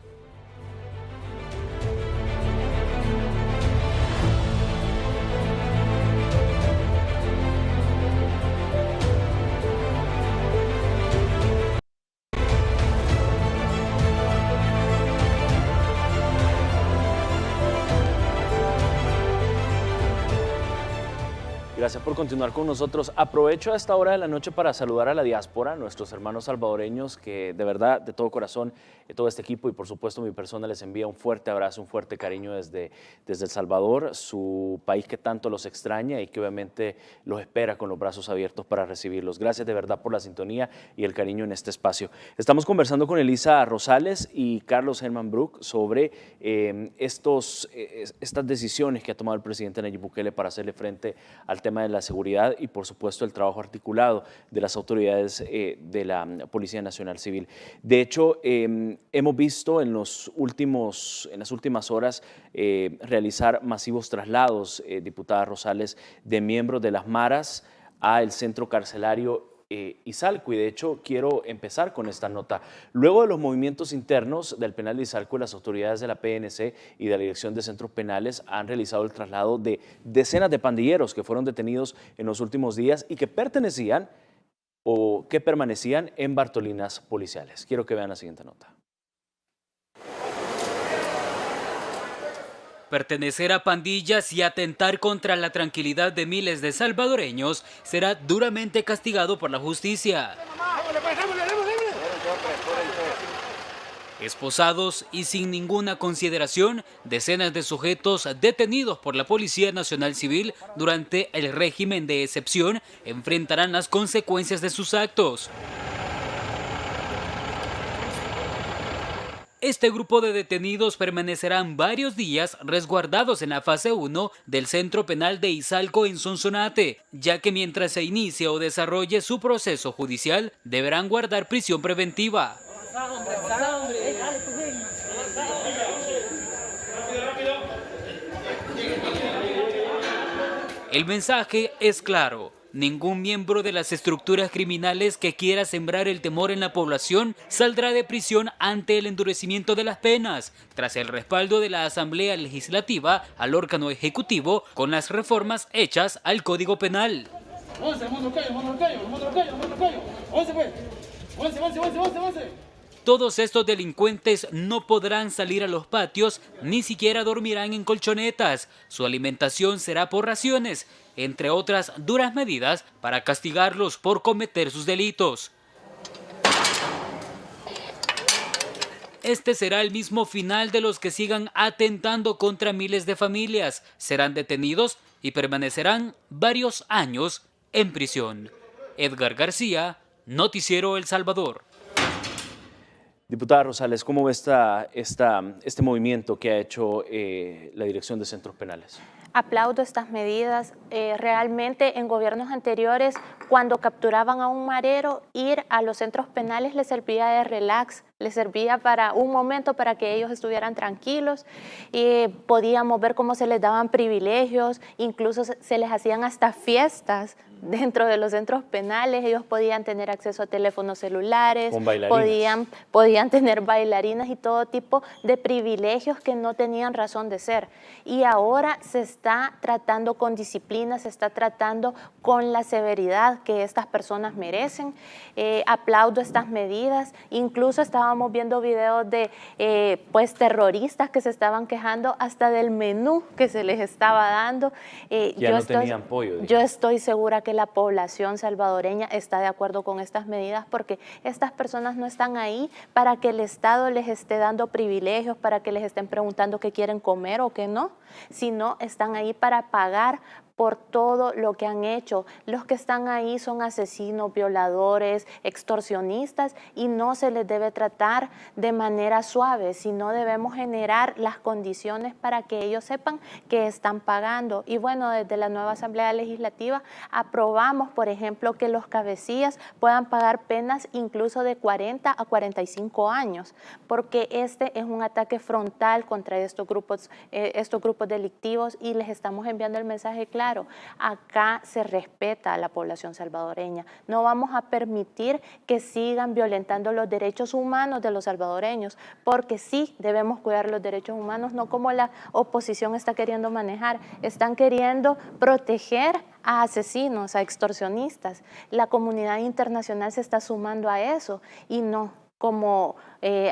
Gracias por continuar con nosotros. Aprovecho a esta hora de la noche para saludar a la diáspora, nuestros hermanos salvadoreños, que de verdad, de todo corazón, todo este equipo y por supuesto mi persona les envía un fuerte abrazo, un fuerte cariño desde El Salvador, su país que tanto los extraña y que obviamente los espera con los brazos abiertos para recibirlos. Gracias de verdad por la sintonía y el cariño en este espacio. Estamos conversando con Elisa Rosales y Carlos Herman Brook sobre estas decisiones que ha tomado el presidente Nayib Bukele para hacerle frente al tema de la seguridad y por supuesto el trabajo articulado de las autoridades de la Policía Nacional Civil. De hecho, hemos visto en las últimas horas realizar masivos traslados, diputada Rosales, de miembros de las maras al centro carcelario Izalco, y de hecho quiero empezar con esta nota. Luego de los movimientos internos del penal de Izalco, las autoridades de la PNC y de la Dirección de Centros Penales han realizado el traslado de decenas de pandilleros que fueron detenidos en los últimos días y que pertenecían o que permanecían en Bartolinas policiales. Quiero que vean la siguiente nota. Pertenecer a pandillas y atentar contra la tranquilidad de miles de salvadoreños será duramente castigado por la justicia. Esposados y sin ninguna consideración, decenas de sujetos detenidos por la Policía Nacional Civil durante el régimen de excepción enfrentarán las consecuencias de sus actos. Este grupo de detenidos permanecerán varios días resguardados en la fase 1 del Centro Penal de Izalco en Sonsonate, ya que mientras se inicie o desarrolle su proceso judicial, deberán guardar prisión preventiva. El mensaje es claro. Ningún miembro de las estructuras criminales que quiera sembrar el temor en la población saldrá de prisión ante el endurecimiento de las penas, tras el respaldo de la Asamblea Legislativa al órgano ejecutivo con las reformas hechas al Código Penal. Todos estos delincuentes no podrán salir a los patios, ni siquiera dormirán en colchonetas. Su alimentación será por raciones, entre otras duras medidas para castigarlos por cometer sus delitos. Este será el mismo final de los que sigan atentando contra miles de familias. Serán detenidos y permanecerán varios años en prisión. Edgar García, Noticiero El Salvador. Diputada Rosales, ¿cómo ve este movimiento que ha hecho la Dirección de Centros Penales? Aplaudo estas medidas. Realmente en gobiernos anteriores, cuando capturaban a un marero, ir a los centros penales les servía de relax, les servía para un momento para que ellos estuvieran tranquilos. Podíamos ver cómo se les daban privilegios, incluso se les hacían hasta fiestas dentro de los centros penales. Ellos podían tener acceso a teléfonos celulares, podían tener bailarinas y todo tipo de privilegios que no tenían razón de ser. Y ahora se está tratando con disciplina, se está tratando con la severidad que estas personas merecen. Aplaudo estas medidas. Incluso estábamos viendo videos de terroristas que se estaban quejando hasta del menú que se les estaba dando. Tenían pollo. Yo estoy segura que la población salvadoreña está de acuerdo con estas medidas, porque estas personas no están ahí para que el Estado les esté dando privilegios, para que les estén preguntando qué quieren comer o qué no, sino están ahí para pagar por todo lo que han hecho. Los que están ahí son asesinos, violadores, extorsionistas y no se les debe tratar de manera suave, sino debemos generar las condiciones para que ellos sepan que están pagando. Y bueno, desde la nueva Asamblea Legislativa aprobamos, por ejemplo, que los cabecillas puedan pagar penas incluso de 40 a 45 años, porque este es un ataque frontal contra estos grupos delictivos y les estamos enviando el mensaje claro: acá se respeta a la población salvadoreña, no vamos a permitir que sigan violentando los derechos humanos de los salvadoreños, porque sí debemos cuidar los derechos humanos, no como la oposición está queriendo manejar, están queriendo proteger a asesinos, a extorsionistas. La comunidad internacional se está sumando a eso y no, como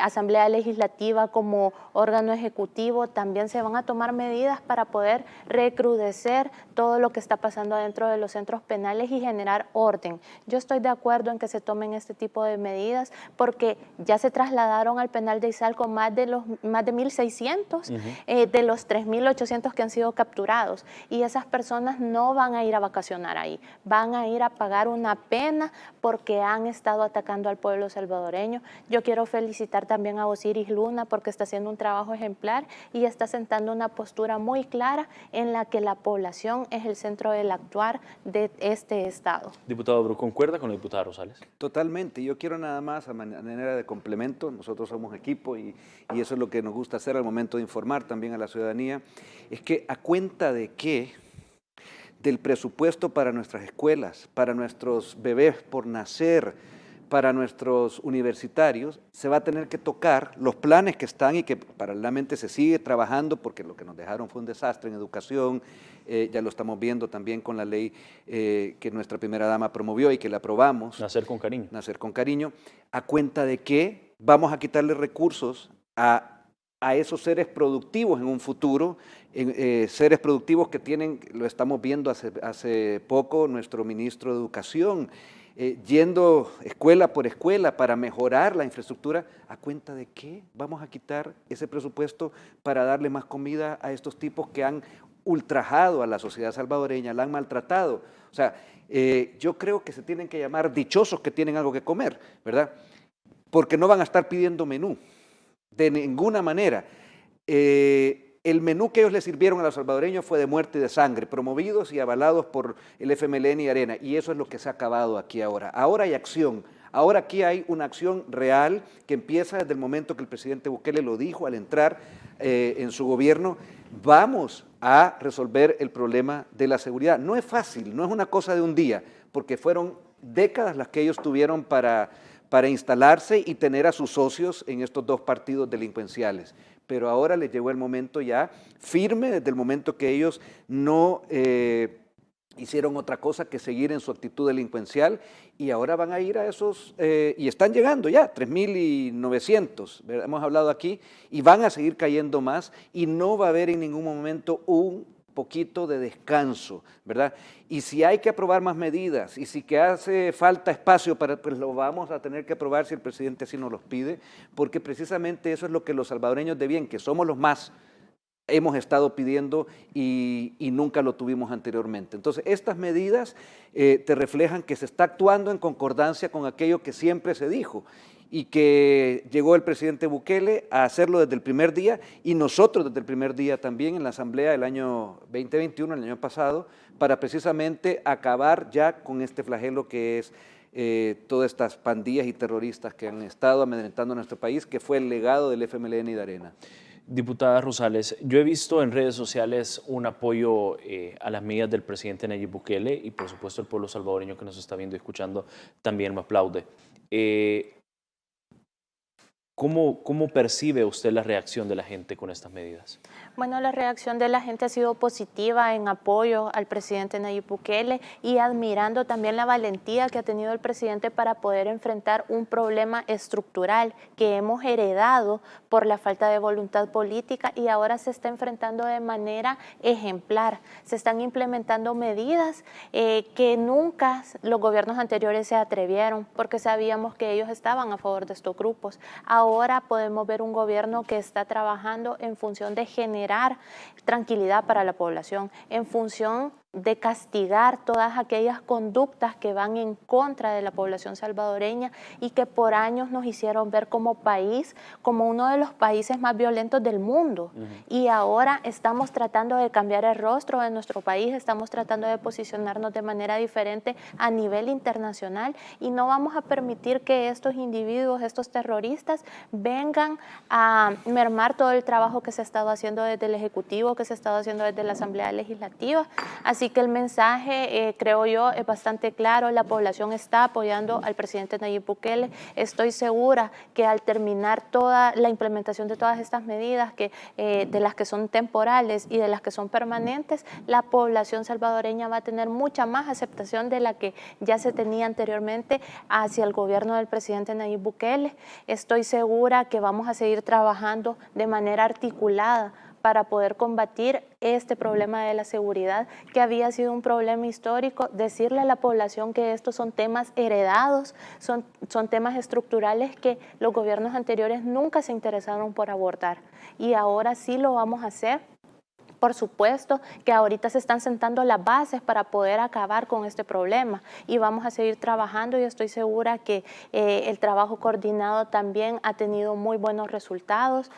Asamblea Legislativa, como órgano ejecutivo, también se van a tomar medidas para poder recrudecer todo lo que está pasando dentro de los centros penales y generar orden. Yo estoy de acuerdo en que se tomen este tipo de medidas porque ya se trasladaron al penal de Izalco más de 1.600 de los 3.800 que han sido capturados, y esas personas no van a ir a vacacionar ahí, van a ir a pagar una pena porque han estado atacando al pueblo salvadoreño. Yo quiero felicitar también a Osiris Luna porque está haciendo un trabajo ejemplar y está sentando una postura muy clara en la que la población es el centro del actuar de este Estado. Diputado Bru, ¿concuerda con la diputada Rosales? Totalmente. Yo quiero nada más, a manera de complemento, nosotros somos equipo y eso es lo que nos gusta hacer al momento de informar también a la ciudadanía, es que a cuenta de que del presupuesto para nuestras escuelas, para nuestros bebés por nacer, para nuestros universitarios, se va a tener que tocar los planes que están y que paralelamente se sigue trabajando, porque lo que nos dejaron fue un desastre en educación, ya lo estamos viendo también con la ley que nuestra primera dama promovió y que la aprobamos. Nacer con cariño. Nacer con cariño, a cuenta de que vamos a quitarle recursos a esos seres productivos en un futuro, seres productivos que tienen, lo estamos viendo hace poco, nuestro ministro de Educación, yendo escuela por escuela para mejorar la infraestructura. ¿A cuenta de qué vamos a quitar ese presupuesto para darle más comida a estos tipos que han ultrajado a la sociedad salvadoreña, la han maltratado? O sea, yo creo que se tienen que llamar dichosos que tienen algo que comer, ¿verdad? Porque no van a estar pidiendo menú, de ninguna manera. El menú que ellos le sirvieron a los salvadoreños fue de muerte y de sangre, promovidos y avalados por el FMLN y Arena, y eso es lo que se ha acabado aquí ahora. Ahora hay acción, ahora aquí hay una acción real que empieza desde el momento que el presidente Bukele lo dijo al entrar en su gobierno: vamos a resolver el problema de la seguridad. No es fácil, no es una cosa de un día, porque fueron décadas las que ellos tuvieron para instalarse y tener a sus socios en estos dos partidos delincuenciales. Pero ahora les llegó el momento ya firme, desde el momento que ellos no hicieron otra cosa que seguir en su actitud delincuencial, y ahora van a ir a esos, y están llegando ya, 3.900, ¿verdad? Hemos hablado aquí, y van a seguir cayendo más, y no va a haber en ningún momento un poquito de descanso, ¿verdad? Y si hay que aprobar más medidas y si que hace falta espacio pues lo vamos a tener que aprobar si el presidente así nos los pide, porque precisamente eso es lo que los salvadoreños de bien, que somos los más, hemos estado pidiendo y nunca lo tuvimos anteriormente. Entonces, estas medidas te reflejan que se está actuando en concordancia con aquello que siempre se dijo y que llegó el presidente Bukele a hacerlo desde el primer día, y nosotros desde el primer día también en la Asamblea del año 2021, el año pasado, para precisamente acabar ya con este flagelo que es todas estas pandillas y terroristas que han estado amedrentando a nuestro país, que fue el legado del FMLN y de Arena. Diputada Rosales, yo he visto en redes sociales un apoyo a las medidas del presidente Nayib Bukele, y por supuesto el pueblo salvadoreño que nos está viendo y escuchando también me aplaude. ¿Cómo percibe usted la reacción de la gente con estas medidas? Bueno, la reacción de la gente ha sido positiva en apoyo al presidente Nayib Bukele y admirando también la valentía que ha tenido el presidente para poder enfrentar un problema estructural que hemos heredado por la falta de voluntad política, y ahora se está enfrentando de manera ejemplar. Se están implementando medidas que nunca los gobiernos anteriores se atrevieron, porque sabíamos que ellos estaban a favor de estos grupos. Ahora podemos ver un gobierno que está trabajando en función de generar tranquilidad para la población, en función de castigar todas aquellas conductas que van en contra de la población salvadoreña y que por años nos hicieron ver como país, como uno de los países más violentos del mundo. Y ahora estamos tratando de cambiar el rostro de nuestro país, estamos tratando de posicionarnos de manera diferente a nivel internacional y no vamos a permitir que estos individuos, estos terroristas, vengan a mermar todo el trabajo que se ha estado haciendo desde el Ejecutivo, que se ha estado haciendo desde la Asamblea Legislativa. Así que el mensaje, creo yo, es bastante claro. La población está apoyando al presidente Nayib Bukele. Estoy segura que al terminar toda la implementación de todas estas medidas, de las que son temporales y de las que son permanentes, la población salvadoreña va a tener mucha más aceptación de la que ya se tenía anteriormente hacia el gobierno del presidente Nayib Bukele. Estoy segura que vamos a seguir trabajando de manera articulada para poder combatir este problema de la seguridad, que había sido un problema histórico, decirle a la población que estos son temas heredados, son temas estructurales que los gobiernos anteriores nunca se interesaron por abordar. Y ahora sí lo vamos a hacer. Por supuesto que ahorita se están sentando las bases para poder acabar con este problema y vamos a seguir trabajando y estoy segura que el trabajo coordinado también ha tenido muy buenos resultados.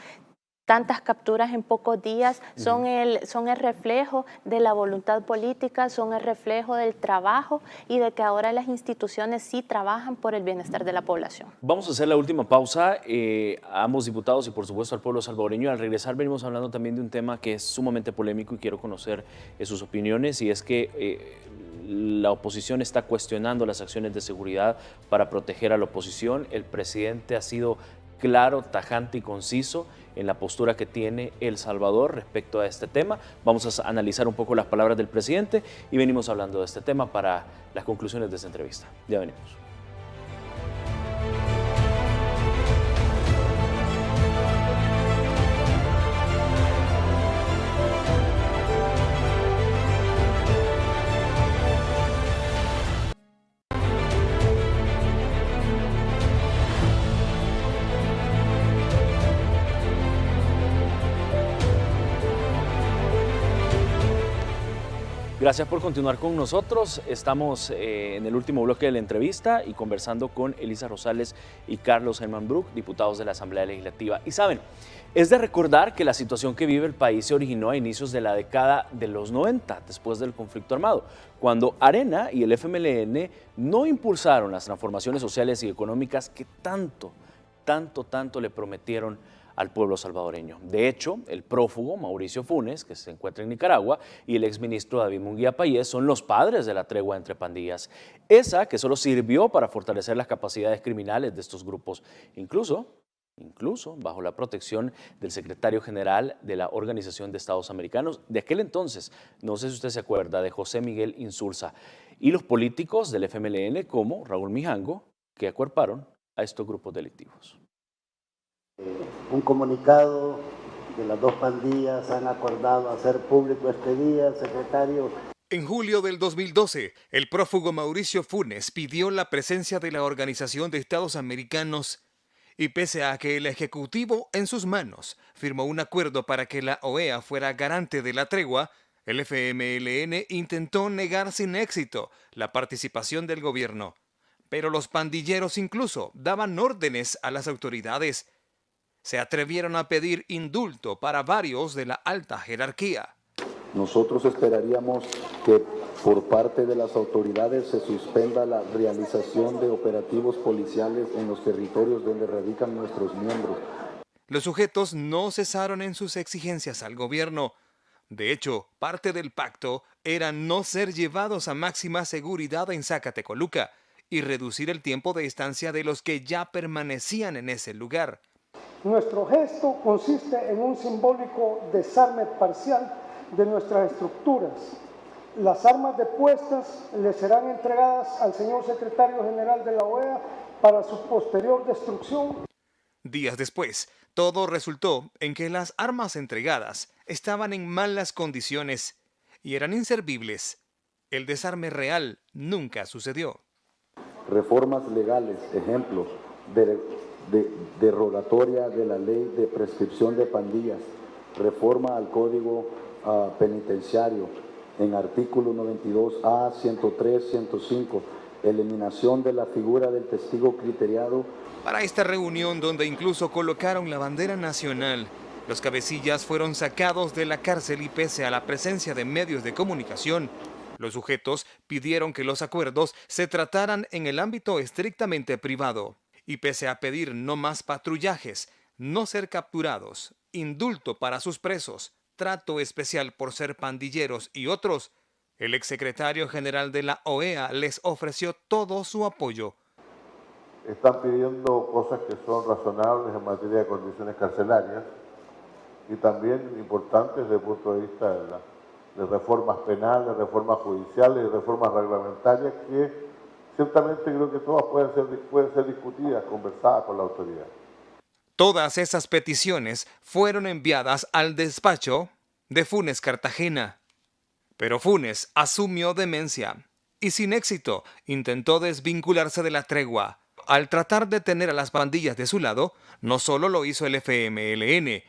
Tantas capturas en pocos días son el reflejo de la voluntad política, son el reflejo del trabajo y de que ahora las instituciones sí trabajan por el bienestar de la población. Vamos a hacer la última pausa a ambos diputados y por supuesto al pueblo salvadoreño. Al regresar venimos hablando también de un tema que es sumamente polémico y quiero conocer sus opiniones, y es que la oposición está cuestionando las acciones de seguridad para proteger a la oposición. El presidente ha sido claro, tajante y conciso en la postura que tiene El Salvador respecto a este tema. Vamos a analizar un poco las palabras del presidente y venimos hablando de este tema para las conclusiones de esta entrevista. Ya venimos. Gracias por continuar con nosotros. Estamos en el último bloque de la entrevista y conversando con Elisa Rosales y Carlos Germán Bruch, diputados de la Asamblea Legislativa. Y saben, es de recordar que la situación que vive el país se originó a inicios de la década de los 90, después del conflicto armado, cuando Arena y el FMLN no impulsaron las transformaciones sociales y económicas que tanto le prometieron al pueblo salvadoreño. De hecho, el prófugo Mauricio Funes, que se encuentra en Nicaragua, y el exministro David Munguía Payés son los padres de la tregua entre pandillas. Esa que solo sirvió para fortalecer las capacidades criminales de estos grupos, incluso bajo la protección del secretario general de la Organización de Estados Americanos de aquel entonces, no sé si usted se acuerda, de José Miguel Insulza, y los políticos del FMLN como Raúl Mijango, que acuerparon a estos grupos delictivos. Un comunicado de las dos pandillas han acordado hacer público este día, secretario. En julio del 2012, el prófugo Mauricio Funes pidió la presencia de la Organización de Estados Americanos y pese a que el Ejecutivo en sus manos firmó un acuerdo para que la OEA fuera garante de la tregua, el FMLN intentó negar sin éxito la participación del gobierno. Pero los pandilleros incluso daban órdenes a las autoridades. Se atrevieron a pedir indulto para varios de la alta jerarquía. Nosotros esperaríamos que por parte de las autoridades se suspenda la realización de operativos policiales en los territorios donde radican nuestros miembros. Los sujetos no cesaron en sus exigencias al gobierno. De hecho, parte del pacto era no ser llevados a máxima seguridad en Zacatecoluca y reducir el tiempo de estancia de los que ya permanecían en ese lugar. Nuestro gesto consiste en un simbólico desarme parcial de nuestras estructuras. Las armas depuestas le serán entregadas al señor secretario general de la OEA para su posterior destrucción. Días después, todo resultó en que las armas entregadas estaban en malas condiciones y eran inservibles. El desarme real nunca sucedió. Reformas legales, ejemplo, derogatoria de la ley de prescripción de pandillas, reforma al código penitenciario, en artículo 92A, 103, 105, eliminación de la figura del testigo criteriado. Para esta reunión, donde incluso colocaron la bandera nacional, los cabecillas fueron sacados de la cárcel y pese a la presencia de medios de comunicación, los sujetos pidieron que los acuerdos se trataran en el ámbito estrictamente privado. Y pese a pedir no más patrullajes, no ser capturados, indulto para sus presos, trato especial por ser pandilleros y otros, el exsecretario general de la OEA les ofreció todo su apoyo. Están pidiendo cosas que son razonables en materia de condiciones carcelarias y también importantes desde el punto de vista de reformas penales, reformas judiciales y reformas reglamentarias que ciertamente creo que todas pueden ser discutidas, conversadas con la autoridad. Todas esas peticiones fueron enviadas al despacho de Funes Cartagena. Pero Funes asumió demencia y sin éxito intentó desvincularse de la tregua. Al tratar de tener a las pandillas de su lado, no solo lo hizo el FMLN,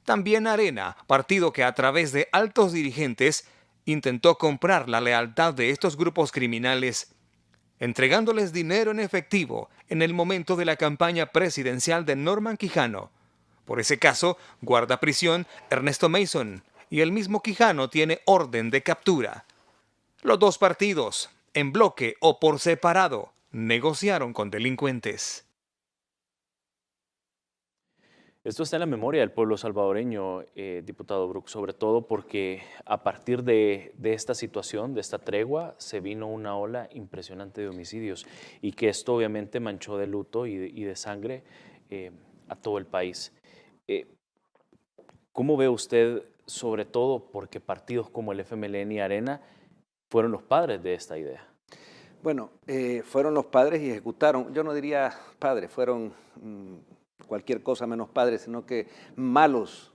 también Arena, partido que a través de altos dirigentes intentó comprar la lealtad de estos grupos criminales, entregándoles dinero en efectivo en el momento de la campaña presidencial de Norman Quijano. Por ese caso, guarda prisión Ernesto Mason, y el mismo Quijano tiene orden de captura. Los dos partidos, en bloque o por separado, negociaron con delincuentes. Esto está en la memoria del pueblo salvadoreño, diputado Bruch, sobre todo porque a partir de esta situación, de esta tregua, se vino una ola impresionante de homicidios y que esto obviamente manchó de luto y de sangre a todo el país. ¿Cómo ve usted, sobre todo porque partidos como el FMLN y Arena fueron los padres de esta idea? Bueno, fueron los padres y ejecutaron, yo no diría padres, fueron cualquier cosa menos padres, sino que malos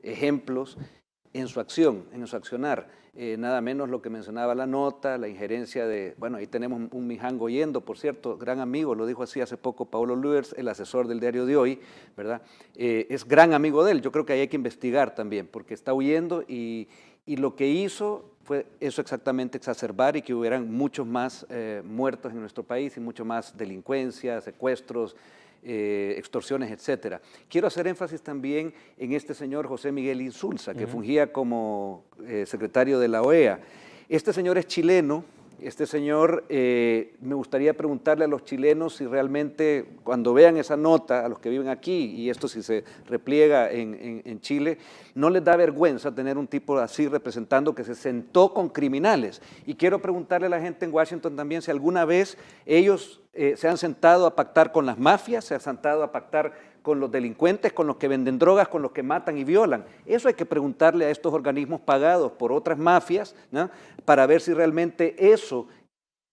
ejemplos en su acción, en su accionar. Nada menos lo que mencionaba la nota, la injerencia de, bueno, ahí tenemos un Mijango yendo, por cierto, gran amigo, lo dijo así hace poco Paulo Luers, el asesor del diario de hoy, ¿verdad? Es gran amigo de él, yo creo que ahí hay que investigar también, porque está huyendo y lo que hizo fue eso exactamente, exacerbar y que hubieran muchos más muertos en nuestro país y mucho más delincuencia, secuestros, extorsiones, etcétera. Quiero hacer énfasis también en este señor José Miguel Insulza, que fungía como secretario de la OEA. Este señor es chileno. Este señor, me gustaría preguntarle a los chilenos si realmente cuando vean esa nota, a los que viven aquí, y esto si se repliega en Chile, no les da vergüenza tener un tipo así representando que se sentó con criminales. Y quiero preguntarle a la gente en Washington también si alguna vez ellos se han sentado a pactar con las mafias, se han sentado a pactar con los delincuentes, con los que venden drogas, con los que matan y violan. Eso hay que preguntarle a estos organismos pagados por otras mafias, ¿no?, para ver si realmente eso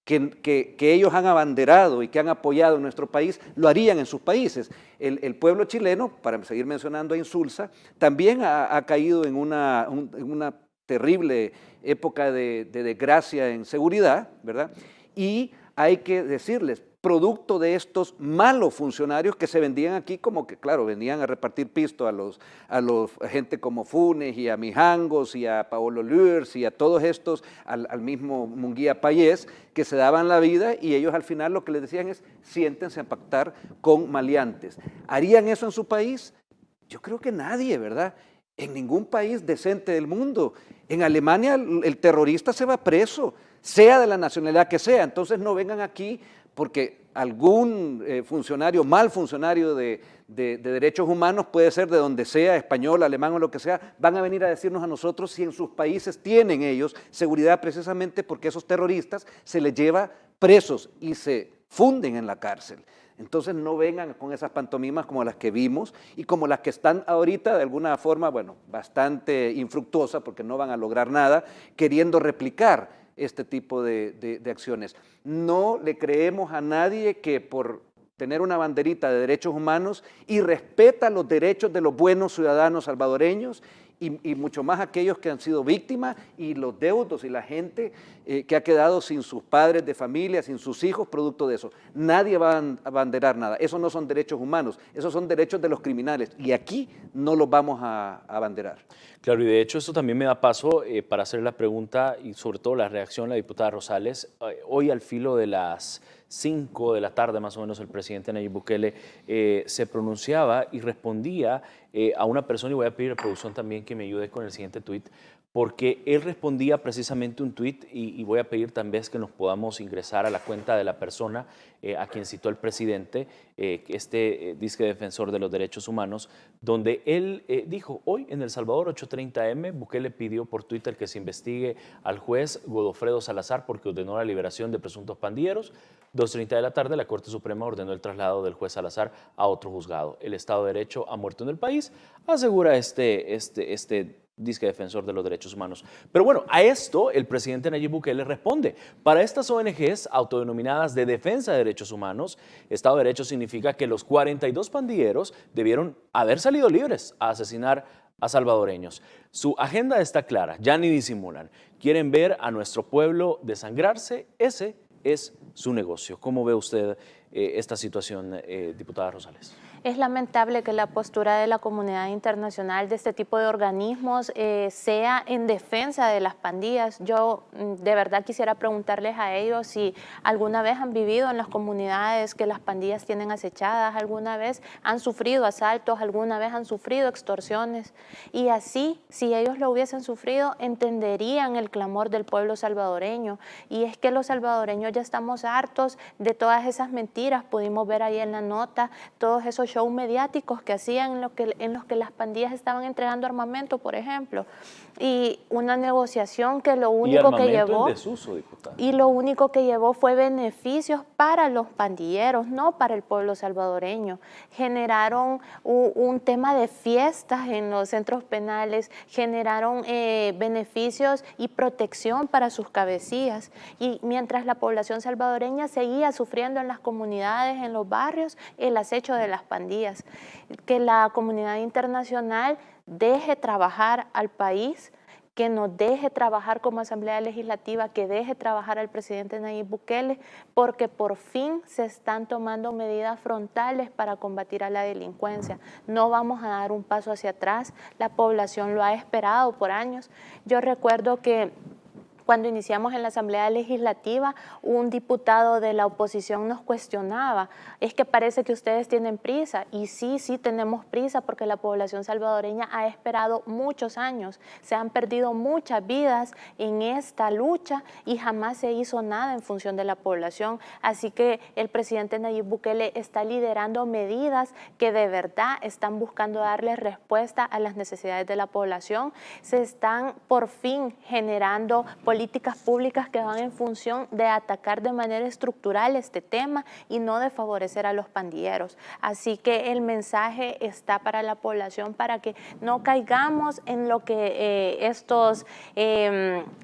que ellos han abanderado y que han apoyado en nuestro país, lo harían en sus países. El pueblo chileno, para seguir mencionando a Insulza, también ha caído en una terrible época de desgracia en seguridad, ¿verdad? Y hay que decirles, producto de estos malos funcionarios que se vendían aquí como que, claro, venían a repartir pisto a los gente como Funes y a Mijangos y a Paolo Luers y a todos estos, al mismo Munguía Payés, que se daban la vida y ellos al final lo que les decían es siéntense a pactar con maleantes. ¿Harían eso en su país? Yo creo que nadie, ¿verdad? En ningún país decente del mundo. En Alemania el terrorista se va preso, sea de la nacionalidad que sea, entonces no vengan aquí porque algún funcionario, mal funcionario de derechos humanos, puede ser de donde sea, español, alemán o lo que sea, van a venir a decirnos a nosotros si en sus países tienen ellos seguridad precisamente porque esos terroristas se les lleva presos y se funden en la cárcel. Entonces no vengan con esas pantomimas como las que vimos y como las que están ahorita de alguna forma, bueno, bastante infructuosa porque no van a lograr nada, queriendo replicar este tipo de acciones. No le creemos a nadie que por tener una banderita de derechos humanos y respeta los derechos de los buenos ciudadanos salvadoreños y mucho más aquellos que han sido víctimas y los deudos y la gente que ha quedado sin sus padres de familia, sin sus hijos, producto de eso. Nadie va a abanderar nada. Esos no son derechos humanos, esos son derechos de los criminales y aquí no los vamos a abanderar. Claro, y de hecho esto también me da paso para hacer la pregunta y sobre todo la reacción de la diputada Rosales. Hoy al filo de las 5 de la tarde más o menos el presidente Nayib Bukele se pronunciaba y respondía a una persona, y voy a pedir a producción también que me ayude con el siguiente tuit, porque él respondía precisamente un tuit y voy a pedir también que nos podamos ingresar a la cuenta de la persona a quien citó el presidente, disque defensor de los derechos humanos, donde él dijo, hoy en El Salvador 8:30 am, Bukele pidió por Twitter que se investigue al juez Godofredo Salazar porque ordenó la liberación de presuntos pandilleros. 2:30 de la tarde, la Corte Suprema ordenó el traslado del juez Salazar a otro juzgado. El Estado de Derecho ha muerto en el país, asegura este disque defensor de los derechos humanos. Pero bueno, a esto el presidente Nayib Bukele responde. Para estas ONGs autodenominadas de defensa de derechos humanos, Estado de Derecho significa que los 42 pandilleros debieron haber salido libres a asesinar a salvadoreños. Su agenda está clara, ya ni disimulan. Quieren ver a nuestro pueblo desangrarse, ese es su negocio. ¿Cómo ve usted esta situación, diputada Rosales? Es lamentable que la postura de la comunidad internacional de este tipo de organismos sea en defensa de las pandillas. Yo de verdad quisiera preguntarles a ellos si alguna vez han vivido en las comunidades que las pandillas tienen acechadas, alguna vez han sufrido asaltos, alguna vez han sufrido extorsiones. Y así, si ellos lo hubiesen sufrido, entenderían el clamor del pueblo salvadoreño. Y es que los salvadoreños ya estamos hartos de todas esas mentiras. Pudimos ver ahí en la nota todos esos shows mediáticos que hacían en los que las pandillas estaban entregando armamento, por ejemplo, y una negociación que lo único que llevó en desuso, diputada. Y lo único que llevó fue beneficios para los pandilleros, no para el pueblo salvadoreño. Generaron un tema de fiestas en los centros penales, generaron beneficios y protección para sus cabecillas, y mientras la población salvadoreña seguía sufriendo en las comunidades, en los barrios, el acecho de las pandillas. Que la comunidad internacional deje trabajar al país, que nos deje trabajar como Asamblea Legislativa, que deje trabajar al presidente Nayib Bukele, porque por fin se están tomando medidas frontales para combatir a la delincuencia. No vamos a dar un paso hacia atrás, la población lo ha esperado por años. Yo recuerdo que cuando iniciamos en la Asamblea Legislativa, un diputado de la oposición nos cuestionaba, es que parece que ustedes tienen prisa, y sí tenemos prisa porque la población salvadoreña ha esperado muchos años, se han perdido muchas vidas en esta lucha y jamás se hizo nada en función de la población, así que el presidente Nayib Bukele está liderando medidas que de verdad están buscando darle respuesta a las necesidades de la población, se están por fin generando políticas públicas que van en función de atacar de manera estructural este tema y no de favorecer a los pandilleros. Así que el mensaje está para la población para que no caigamos en lo que estos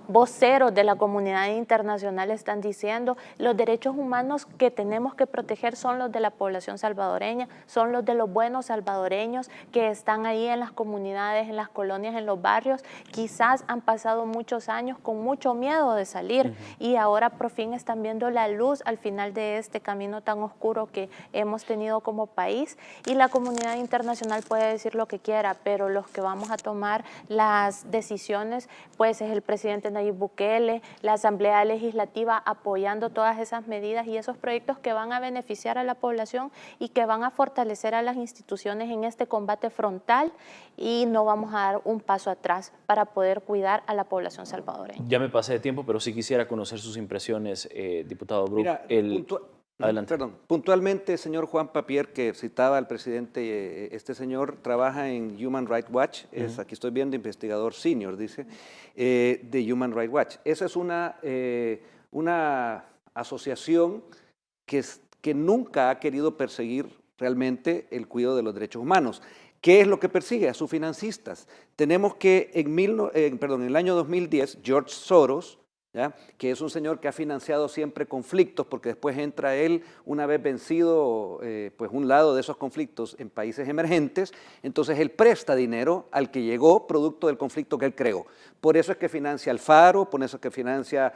voceros de la comunidad internacional están diciendo. Los derechos humanos que tenemos que proteger son los de la población salvadoreña, son los de los buenos salvadoreños que están ahí en las comunidades, en las colonias, en los barrios. Quizás han pasado muchos años con mucho miedo de salir y ahora por fin están viendo la luz al final de este camino tan oscuro que hemos tenido como país, y la comunidad internacional puede decir lo que quiera, pero los que vamos a tomar las decisiones pues es el presidente Nayib Bukele, la Asamblea Legislativa apoyando todas esas medidas y esos proyectos que van a beneficiar a la población y que van a fortalecer a las instituciones en este combate frontal, y no vamos a dar un paso atrás para poder cuidar a la población salvadoreña. Ya me pasé de tiempo, pero sí quisiera conocer sus impresiones, diputado Brook. Mira, Adelante. Perdón, puntualmente, señor Juan Papier, que citaba al presidente, este señor trabaja en Human Rights Watch, aquí estoy viendo investigador senior, dice, de Human Rights Watch. Esa es una asociación que nunca ha querido perseguir realmente el cuidado de los derechos humanos. ¿Qué es lo que persigue? A sus financistas. Tenemos que en el año 2010, George Soros, ¿ya? Que es un señor que ha financiado siempre conflictos, porque después entra él, una vez vencido pues un lado de esos conflictos en países emergentes, entonces él presta dinero al que llegó producto del conflicto que él creó. Por eso es que financia al Faro, por eso es que financia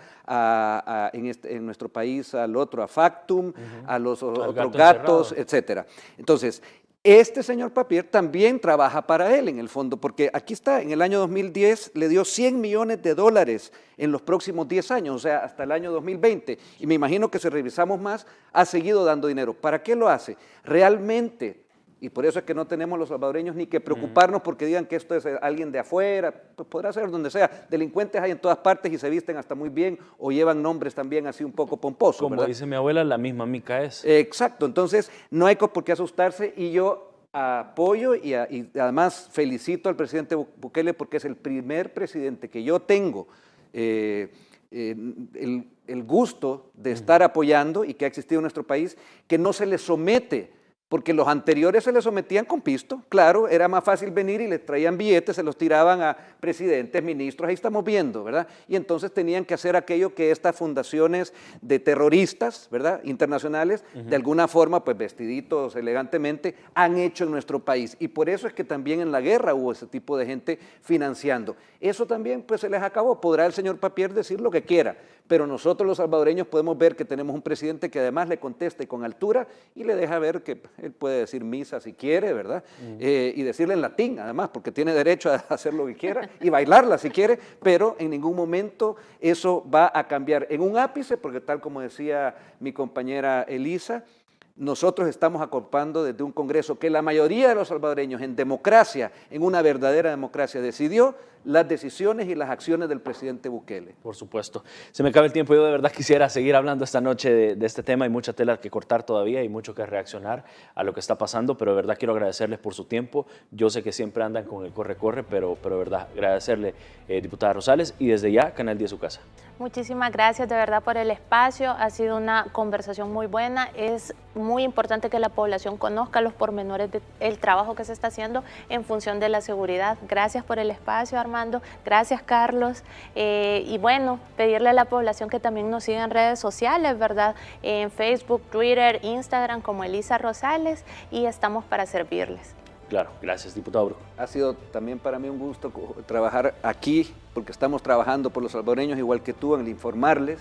en nuestro país al otro, a Factum, a los otros gatos, etcétera. Entonces, este señor Papier también trabaja para él en el fondo, porque aquí está, en el año 2010 le dio $100 millones en los próximos 10 años, o sea, hasta el año 2020. Y me imagino que si revisamos más, ha seguido dando dinero. ¿Para qué lo hace? Realmente, y por eso es que no tenemos los salvadoreños ni que preocuparnos porque digan que esto es alguien de afuera, pues podrá ser donde sea. Delincuentes hay en todas partes y se visten hasta muy bien o llevan nombres también así un poco pomposos. Como ¿verdad? dice mi abuela, la misma mica es. Exacto, entonces no hay por qué asustarse y yo apoyo y además felicito al presidente Bukele porque es el primer presidente que yo tengo el gusto de estar apoyando y que ha existido en nuestro país, que no se le somete. Porque los anteriores se les sometían con pisto, claro, era más fácil venir y les traían billetes, se los tiraban a presidentes, ministros, ahí estamos viendo, ¿verdad? Y entonces tenían que hacer aquello que estas fundaciones de terroristas, ¿verdad?, internacionales, de alguna forma, pues vestiditos elegantemente, han hecho en nuestro país. Y por eso es que también en la guerra hubo ese tipo de gente financiando. Eso también, pues se les acabó. Podrá el señor Papier decir lo que quiera, pero nosotros los salvadoreños podemos ver que tenemos un presidente que además le conteste con altura y le deja ver que él puede decir misa si quiere, ¿verdad? Y decirle en latín, además, porque tiene derecho a hacer lo que quiera y bailarla si quiere, pero en ningún momento eso va a cambiar. En un ápice, porque tal como decía mi compañera Elisa, nosotros estamos acompañando desde un Congreso que la mayoría de los salvadoreños en democracia, en una verdadera democracia, decidió las decisiones y las acciones del presidente Bukele. Por supuesto. Se me acaba el tiempo. Yo de verdad quisiera seguir hablando esta noche de este tema. Hay mucha tela que cortar todavía y mucho que reaccionar a lo que está pasando, pero de verdad quiero agradecerles por su tiempo. Yo sé que siempre andan con el corre-corre, pero de verdad agradecerle, diputada Rosales, y desde ya, Canal 10 su casa. Muchísimas gracias de verdad por el espacio. Ha sido una conversación muy buena. Es muy importante que la población conozca los pormenores del trabajo que se está haciendo en función de la seguridad. Gracias por el espacio, Armando. Gracias, Carlos. Y bueno, pedirle a la población que también nos siga en redes sociales, ¿verdad? En Facebook, Twitter, Instagram, como Elisa Rosales, y estamos para servirles. Claro, gracias, diputado Brujo. Ha sido también para mí un gusto trabajar aquí, porque estamos trabajando por los salvadoreños, igual que tú, en informarles,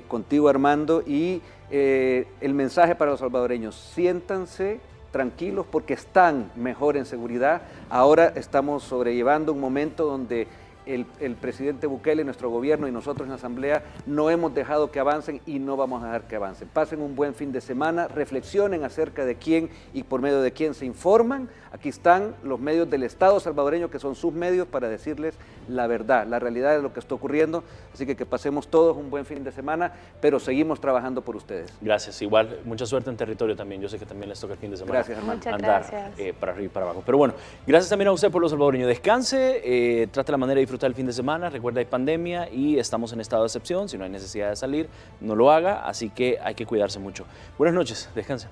contigo, Armando, y el mensaje para los salvadoreños: siéntanse tranquilos porque están mejor en seguridad. Ahora estamos sobrellevando un momento donde el presidente Bukele, nuestro gobierno y nosotros en la Asamblea no hemos dejado que avancen y no vamos a dejar que avancen. Pasen un buen fin de semana, reflexionen acerca de quién y por medio de quién se informan. Aquí están los medios del Estado salvadoreño, que son sus medios, para decirles la verdad, la realidad de lo que está ocurriendo. Así que pasemos todos un buen fin de semana, pero seguimos trabajando por ustedes. Gracias, igual, mucha suerte en territorio también. Yo sé que también les toca el fin de semana. Gracias, hermano. Muchas andar gracias. Para arriba y para abajo. Pero bueno, gracias también a usted por los salvadoreños. Descanse, trate la manera de disfrutar el fin de semana. Recuerda, hay pandemia y estamos en estado de excepción. Si no hay necesidad de salir, no lo haga. Así que hay que cuidarse mucho. Buenas noches, descanse.